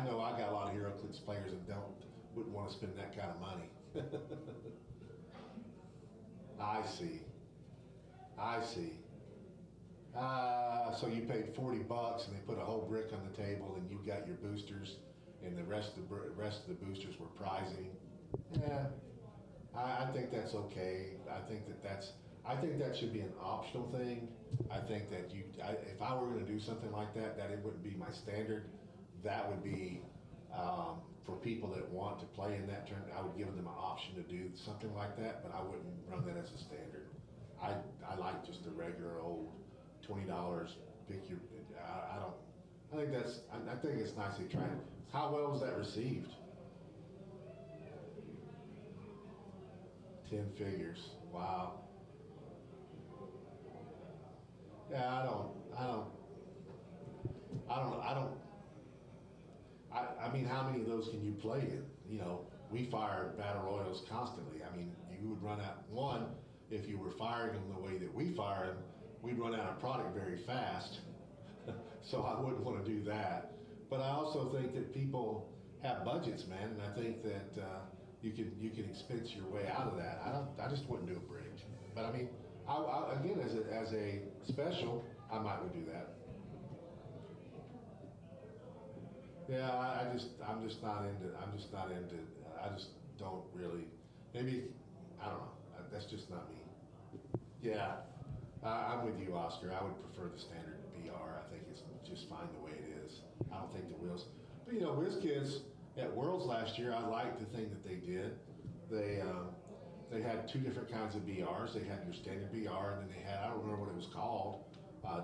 Speaker 1: know I got a lot of HeroClix players that wouldn't want to spend that kind of money. I see. So you paid $40 and they put a whole brick on the table, and you got your boosters, and the rest of the boosters were prizing. Yeah, I think that's okay. I think that should be an optional thing. I think that if I were going to do something like that, it wouldn't be my standard. That would be for people that want to play in that tournament. I would give them an option to do something like that, but I wouldn't run that as a standard. I like just the regular old $20. Pick your. I don't. I think that's. I think it's nice they tried. How well was that received? 10 figures. Wow. Yeah, I mean, how many of those can you play in? You know, we fire battle royals constantly. I mean, you would run out one if you were firing them the way that we fire them. We'd run out of product very fast. So I wouldn't want to do that. But I also think that people have budgets, man, and I think that you can expense your way out of that. I just wouldn't do a bridge. But I mean, again, as a special, I might would do that. Yeah, I'm just not into. I just don't really. Maybe I don't know. That's just not me. Yeah, I'm with you, Oscar. I would prefer the standard BR. I think it's just fine the way it is. I don't think the wheels. But you know, WizKids at Worlds last year, I liked the thing that they did. They had two different kinds of BRs. They had your standard BR, and then they had, I don't remember what it was called.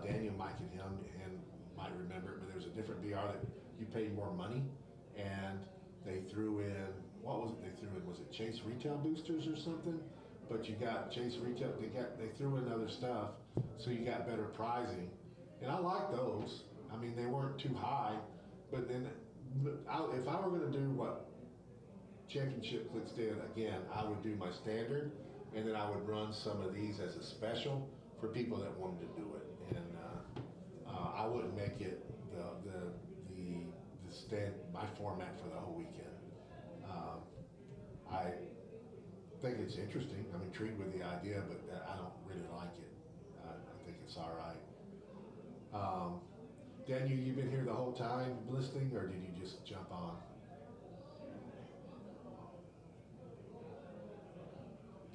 Speaker 1: Daniel, Mike, and him might remember it, but there was a different BR that you paid more money, and they threw in, what was it they threw in? Was it Chase Retail Boosters or something? But you got Chase Retail, they threw in other stuff, so you got better pricing. And I like those. I mean, they weren't too high, but then if I were gonna do what Championship Clicks did again, I would do my standard, and then I would run some of these as a special for people that wanted to do it. And I wouldn't make it my format for the whole weekend. I think it's interesting. I'm intrigued with the idea, but I don't really like it. I think it's all right. Daniel, you've been here the whole time listening, or did you just jump on?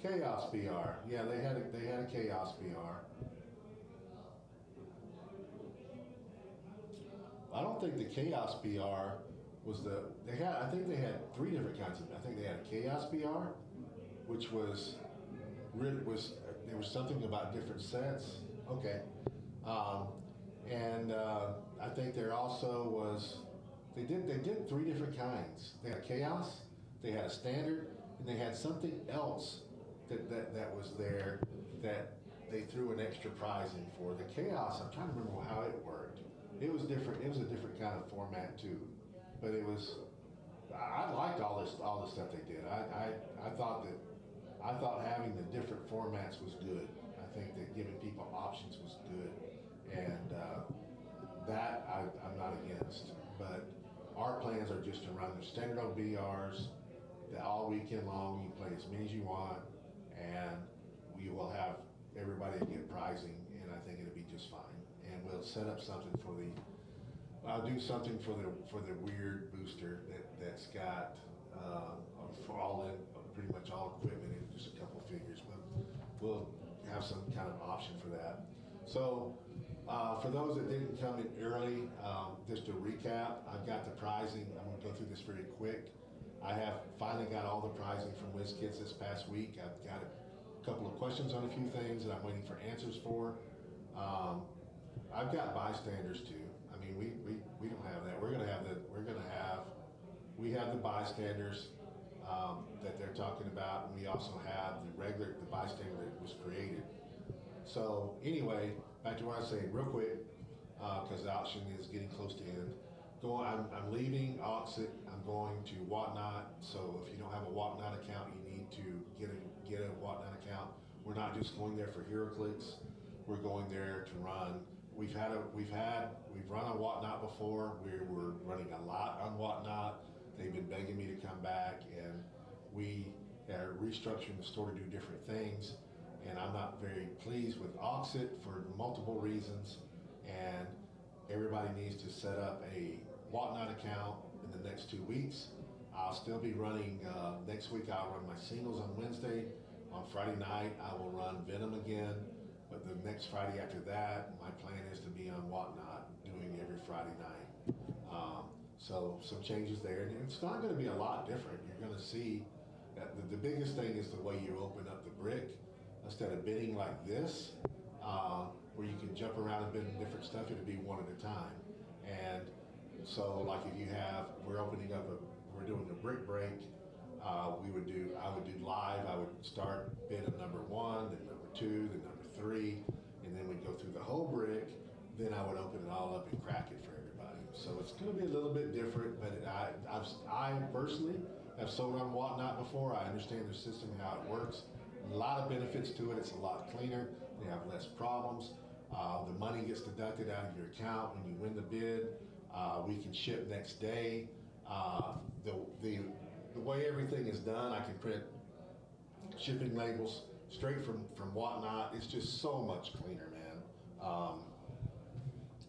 Speaker 1: Chaos BR. Yeah, they had a Chaos BR. I don't think the Chaos BR was I think they had three different kinds of, I think they had a Chaos BR, which was, there was something about different sets. Okay. I think there also was, they did three different kinds. They had a Chaos, they had a Standard, and they had something else that was there that they threw an extra prize in for. The Chaos, I'm trying to remember how it worked. It was different. It was a different kind of format too, but it was. I liked all the stuff they did. I thought having the different formats was good. I think that giving people options was good, and that I'm not against. But our plans are just to run the standard on BRs, that all weekend long. You can play as many as you want, and we will have everybody get prizing, and I think it'll be just fine. And we'll set up something I'll do something for the weird booster that's got for pretty much all equipment and just a couple figures. We'll have some kind of option for that. So for those that didn't come in early, just to recap, I've got the pricing. I'm going to go through this very quick. I have finally got all the pricing from WizKids this past week. I've got a couple of questions on a few things that I'm waiting for answers for. I've got bystanders too. I mean, we don't have that. We have the bystanders that they're talking about, and we also have the bystander that was created. So anyway, back to what I was saying real quick, because the auction is getting close to end. I'm leaving Auxxit. I'm going to Whatnot. So if you don't have a Whatnot account, you need to get a Whatnot account. We're not just going there for HeroClix. We're going there to run. We've run on Whatnot before. We're running a lot on Whatnot. They've been begging me to come back, and we are restructuring the store to do different things. And I'm not very pleased with Auxxit for multiple reasons. And everybody needs to set up a Whatnot account in the next 2 weeks. I'll still be running, next week I'll run my singles on Wednesday. On Friday night, I will run Venom again. But the next Friday after that, my plan is to be on Whatnot, doing every Friday night. So some changes there. And it's not going to be a lot different. You're going to see that the biggest thing is the way you open up the brick. Instead of bidding like this, where you can jump around and bid in different stuff, it'll be one at a time. And so like if you have, we're doing a brick break, I would do live. I would start bid at number 1, then number 2, then number 3, and then we'd go through the whole brick. Then I would open it all up and crack it for everybody. So it's going to be a little bit different, but I personally have sold on Whatnot before. I understand their system and how it works. A lot of benefits to it. It's a lot cleaner. They have less problems. The money gets deducted out of your account when you win the bid. We can ship next day. The way everything is done, I can print shipping labels straight from Whatnot. It's just so much cleaner, man.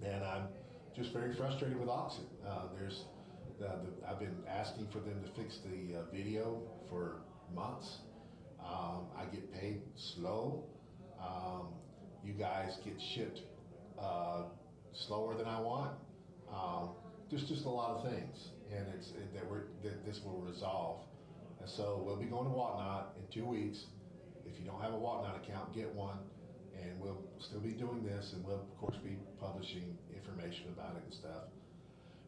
Speaker 1: And I'm just very frustrated with Auxxit. I've been asking for them to fix the video for months. I get paid slow. You guys get shipped slower than I want. Just a lot of things, and this will resolve. And so we'll be going to Whatnot in 2 weeks. If you don't have a Whatnot account, get one, and we'll still be doing this, and we'll of course be publishing information about it and stuff.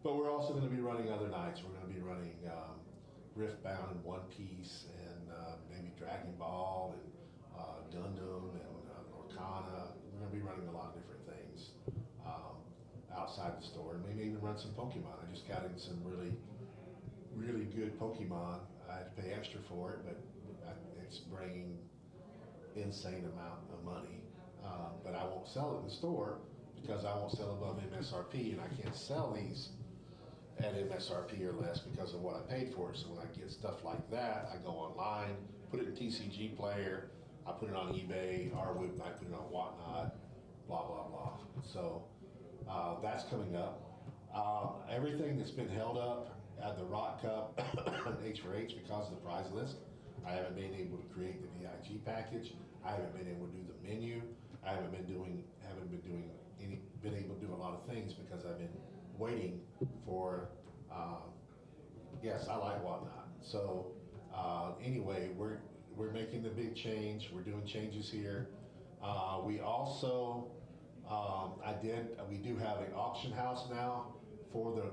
Speaker 1: But we're also going to be running other nights. We're going to be running Riftbound and One Piece, and maybe Dragon Ball and Gundam and Orkana. We're going to be running a lot of different things outside the store, and maybe even run some Pokemon. I just got in some really, really good Pokemon. I had to pay extra for it, but it's bringing insane amount of money. But I won't sell it in the store because I won't sell above MSRP, and I can't sell these at MSRP or less because of what I paid for it. So when I get stuff like that, I go online, put it in TCG Player, I put it on eBay, or I put it on Whatnot, blah, blah, blah. So that's coming up. Everything that's been held up at the Rock Cup and H4H because of the prize list, I haven't been able to create the VIG package. I haven't been able to do the menu. I haven't been able to do a lot of things because I've been waiting for, yes, I like Whatnot. So anyway, we're making the big change. We're doing changes here. We also, we do have an auction house now for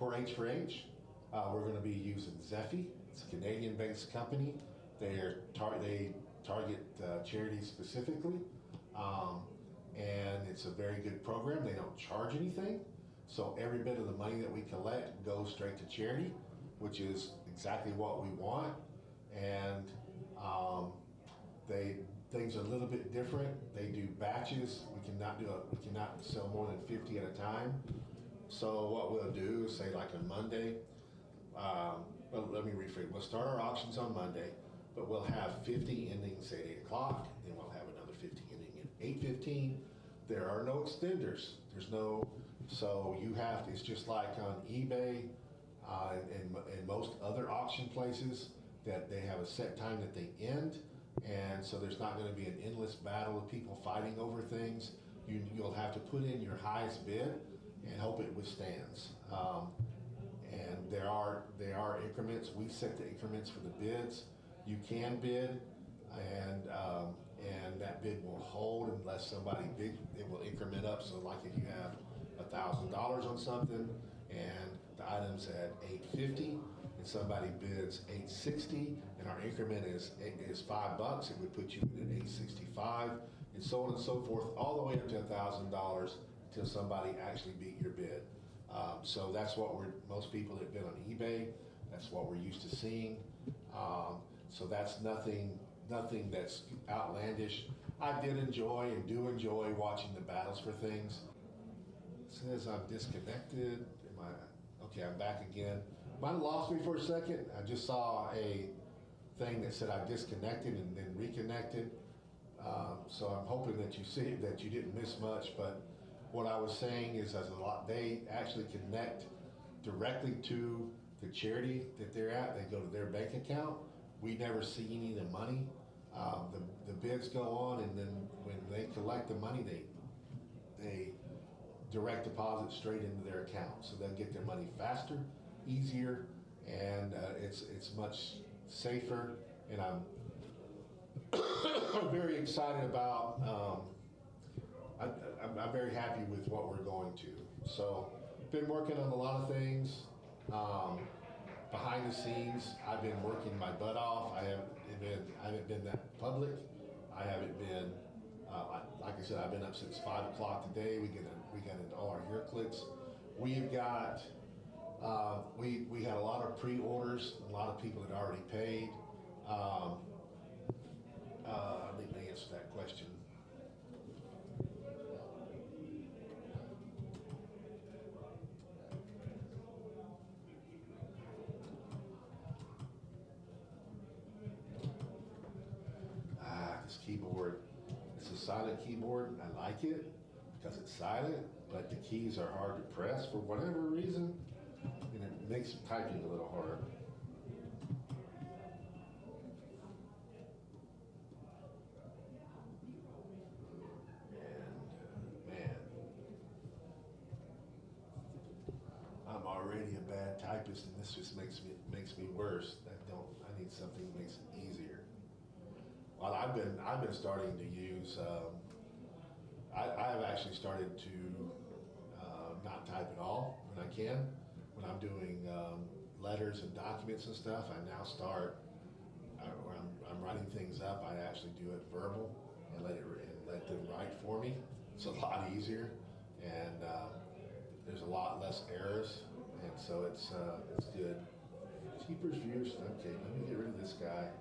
Speaker 1: H4H. We're going to be using Zeffy. It's a Canadian-based company. They target charities specifically, and it's a very good program. They don't charge anything, so every bit of the money that we collect goes straight to charity, which is exactly what we want. And things are a little bit different. They do batches. We cannot sell more than 50 at a time. So what we'll do is say like on Monday. Well, let me rephrase. We'll start our auctions on Monday, but we'll have 50 endings at 8 o'clock, then we'll have another 50 ending at 8:15. There are no extenders. So you have to, it's just like on eBay and most other auction places that they have a set time that they end, and so there's not going to be an endless battle of people fighting over things. You'll have to put in your highest bid and hope it withstands. And there are increments. We set the increments for the bids. You can bid, and that bid will hold unless somebody bid. It will increment up. So like if you have $1,000 on something and the item's at $850 and somebody bids $860 and our increment is $5, it would put you at $865 and so on and so forth, all the way up to $1,000 until somebody actually beat your bid. So that's what most people that bid on eBay, that's what we're used to seeing. So that's nothing that's outlandish. I did enjoy and do enjoy watching the battles for things. It says I'm disconnected. Okay, I'm back again. Might have lost me for a second. I just saw a thing that said I disconnected and then reconnected. So I'm hoping that you see that you didn't miss much. But what I was saying is, they actually connect directly to the charity that they're at. They go to their bank account. We never see any of the money. The bids go on, and then when they collect the money, they direct deposit straight into their account. So they'll get their money faster, easier, and it's much safer. And I'm very excited about. I'm very happy with what we're going to. So, been working on a lot of things. Behind the scenes, I've been working my butt off. I haven't been that public. I haven't been, like I said, I've been up since 5 o'clock today. We got into all our HeroClix. We've got, we had a lot of pre-orders. A lot of people had already paid. I think they answered that question. This keyboard, it's a silent keyboard. I like it because it's silent, but the keys are hard to press for whatever reason, and it makes typing a little harder. And man, I'm already a bad typist, and this just makes me worse. I need something that makes it easier. Well, I've been starting to use. I have actually started to not type at all when I can. When I'm doing letters and documents and stuff, I now start. When I'm writing things up, I actually do it verbal and let them write for me. It's a lot easier, and there's a lot less errors, and so it's good. Keepers viewers. Okay, let me get rid of this guy.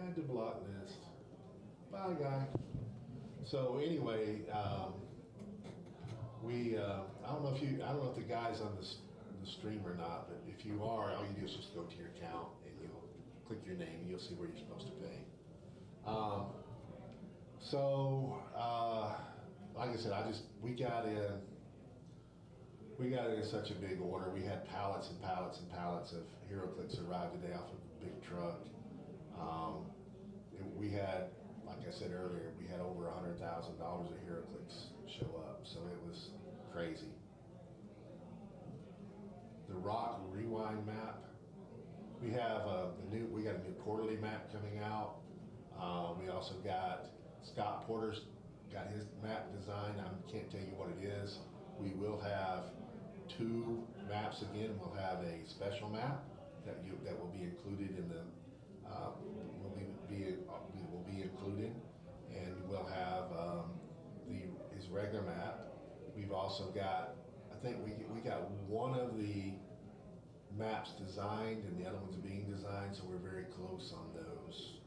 Speaker 1: Add to block list. Bye, guy. So anyway, I don't know if the guy's on the stream or not, but if you are, all you do is just go to your account and you'll click your name and you'll see where you're supposed to pay. Like I said, we got in such a big order. We had pallets and pallets and pallets of HeroClix arrive today off of a big truck. We had, like I said earlier, we had over $100,000 of HeroClix show up, so it was crazy. The Rock Rewind map. We have we got a new quarterly map coming out. We also got Scott Porter's got his map design. I can't tell you what it is. We will have 2 maps again. We'll have a special map that will be included in the. Will be included, and we'll have his regular map. We've also got, I think we got one of the maps designed and the other ones being designed, so we're very close on those.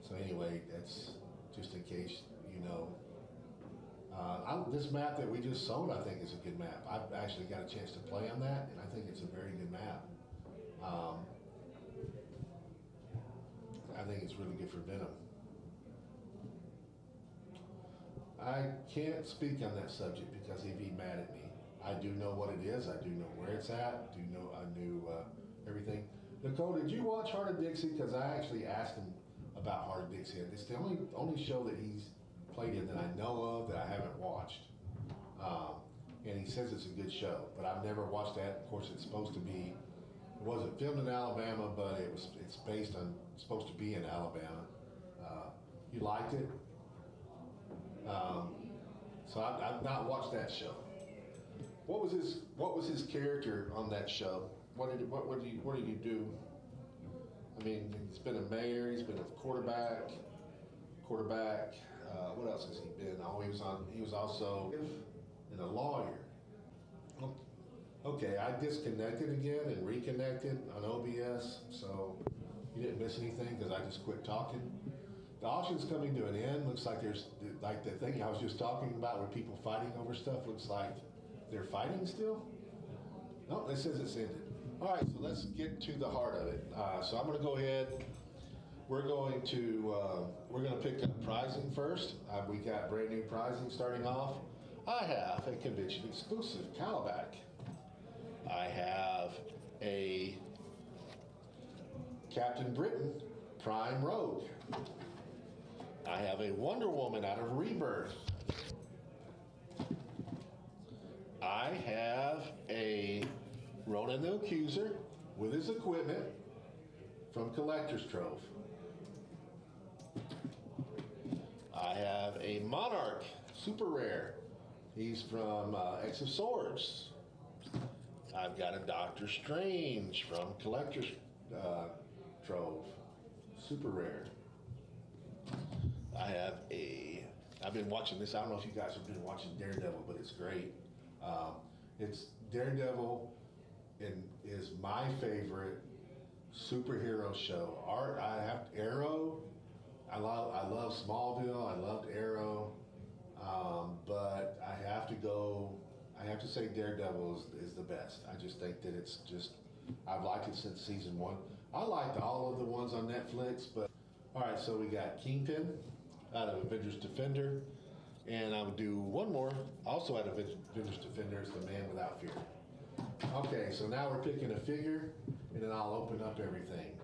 Speaker 1: So anyway, that's just in case you know. This map that we just sold, I think, is a good map. I've actually got a chance to play on that, and I think it's a very good map. I think it's really good for Venom. I can't speak on that subject because he'd be mad at me. I do know what it is. I do know where it's at. I knew everything. Nicole, did you watch Heart of Dixie? Because I actually asked him about Heart of Dixie. It's the only show that he's played in that I know of that I haven't watched. and he says it's a good show, but I've never watched that. Of course, it's supposed to be, it wasn't filmed in Alabama, but it's based on, it's supposed to be in Alabama. You liked it? So I've not watched that show. What was his character on that show? What did he do? I mean, he's been a mayor, he's been a quarterback. What else has he been? Oh, he was also a lawyer. Okay, I disconnected again and reconnected on OBS, so you didn't miss anything because I just quit talking. The auction's coming to an end. Looks like there's, like the thing I was just talking about with people fighting over stuff, looks like they're fighting still? No, it says it's ended. All right, so let's get to the heart of it. So I'm gonna go ahead. We're going to pick up pricing first. We got brand new pricing starting off. I have a convention exclusive Calabac. I have a Captain Britain Prime Rogue. I have a Wonder Woman out of Rebirth. I have a Ronan the Accuser with his equipment from Collector's Trove. I have a Monarch Super Rare. He's from X of Swords. I've got a Doctor Strange from Collector's Trove. Super Rare. I've been watching this. I don't know if you guys have been watching Daredevil, but it's great. It's Daredevil is my favorite superhero show. I have Arrow. I love Smallville. I loved Arrow. But I have to say Daredevil is the best. I just think that I've liked it since season 1. I liked all of the ones on Netflix, but all right, so we got Kingpin out of Avengers Defender, and I would do one more, also out of Avengers Defender, is the Man Without Fear. Okay, so now we're picking a figure, and then I'll open up everything.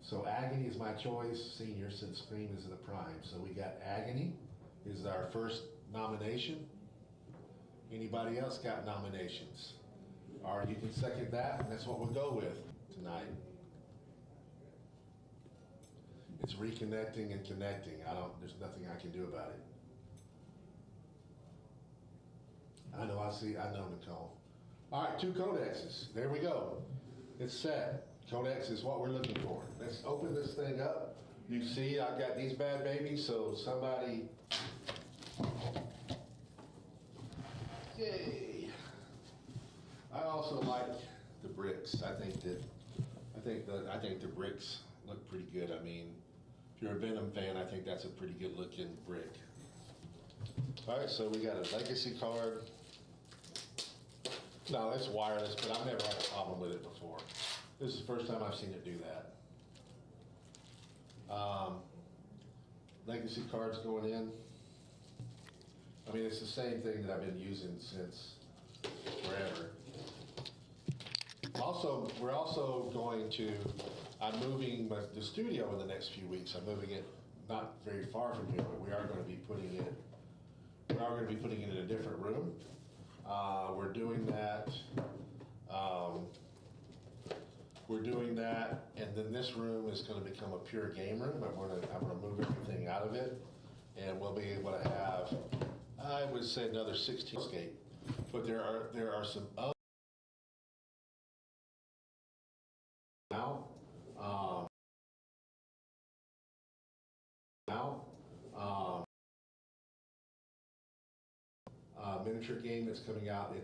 Speaker 1: So Agony is my choice, senior, since Scream is the prime. So we got Agony is our first nomination. Anybody else got nominations? All right, you can second that, and that's what we'll go with tonight. It's reconnecting and connecting. There's nothing I can do about it. I know, Nicole. All right, 2 codexes. There we go. It's set. Codex is what we're looking for. Let's open this thing up. You see, I've got these bad babies, so somebody, yay. I also like the bricks. I think the bricks look pretty good. I mean, if you're a Venom fan, I think that's a pretty good looking brick. All right, so we got a legacy card. No, it's wireless, but I've never had a problem with it before. This is the first time I've seen it do that. Legacy cards going in. I mean, it's the same thing that I've been using since forever. Also, we're also going to, I'm moving the studio in the next few weeks. I'm moving it not very far from here, but we are going to be putting it in a different room. We're doing that. And then this room is going to become a pure game room. I'm going to move everything out of it, and we'll be able to have, I would say, another 16 skate. But there are some other now. Miniature game that's coming out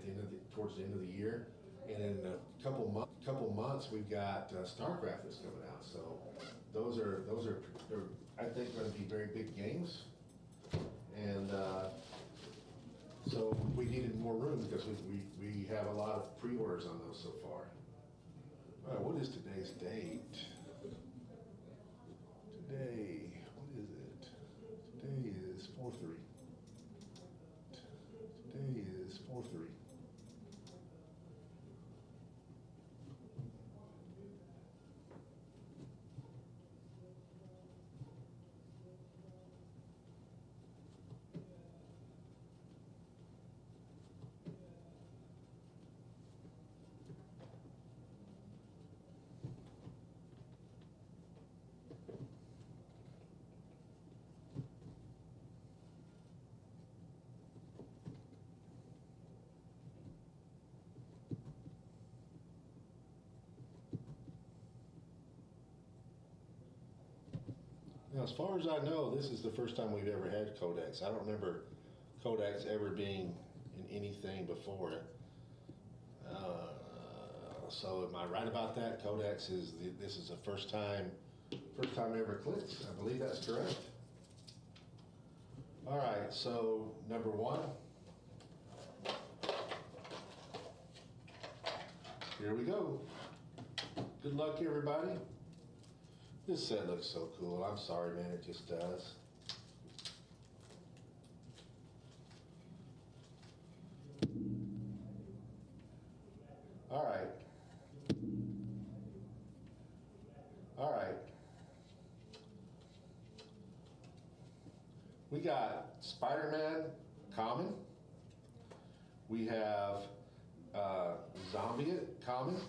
Speaker 1: towards the end of the year, and in a couple months we've got StarCraft that's coming out. So those are I think going to be very big games, and so we needed more room because we have a lot of pre-orders on those so far. All right, what is today's date? Today, what is it? Today is 4/3. Today is 4/3. As far as I know, this is the first time we've ever had codecs. I don't remember codecs ever being in anything before it. So am I right about that? Codecs this is the first time ever clicked. I believe that's correct. All right, so number one. Here we go. Good luck, everybody. This set looks so cool. I'm sorry, man, it just does. All right. All right. We got Spider-Man common. We have Zombie common.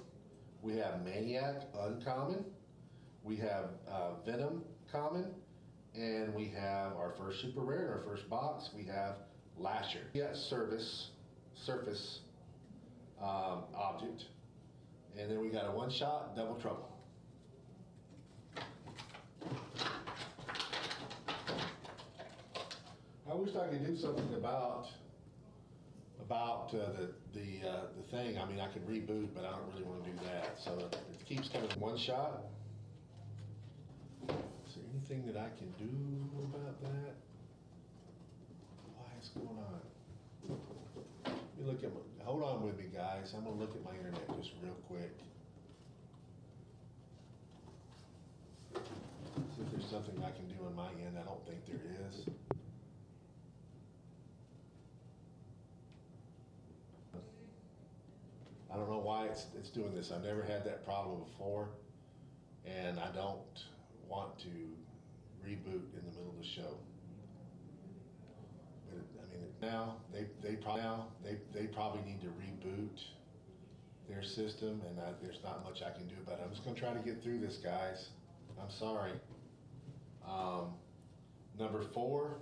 Speaker 1: We have Maniac uncommon. We have Venom common. And we have our first super rare in our first box. We have Lasher. We got surface object. And then we got a one-shot double trouble. I wish I could do something about the thing. I mean, I could reboot, but I don't really want to do that. So it keeps coming one shot. Is there anything that I can do about that? Why is going on? Let me look at hold on with me, guys. I'm gonna look at my internet just real quick. See if there's something I can do on my end. I don't think there is. I don't know why it's doing this. I've never had that problem before, and I don't want to reboot in the middle of the show. But I mean, now they probably need to reboot their system, and there's not much I can do about it. I'm just gonna try to get through this, guys. I'm sorry. Number 4.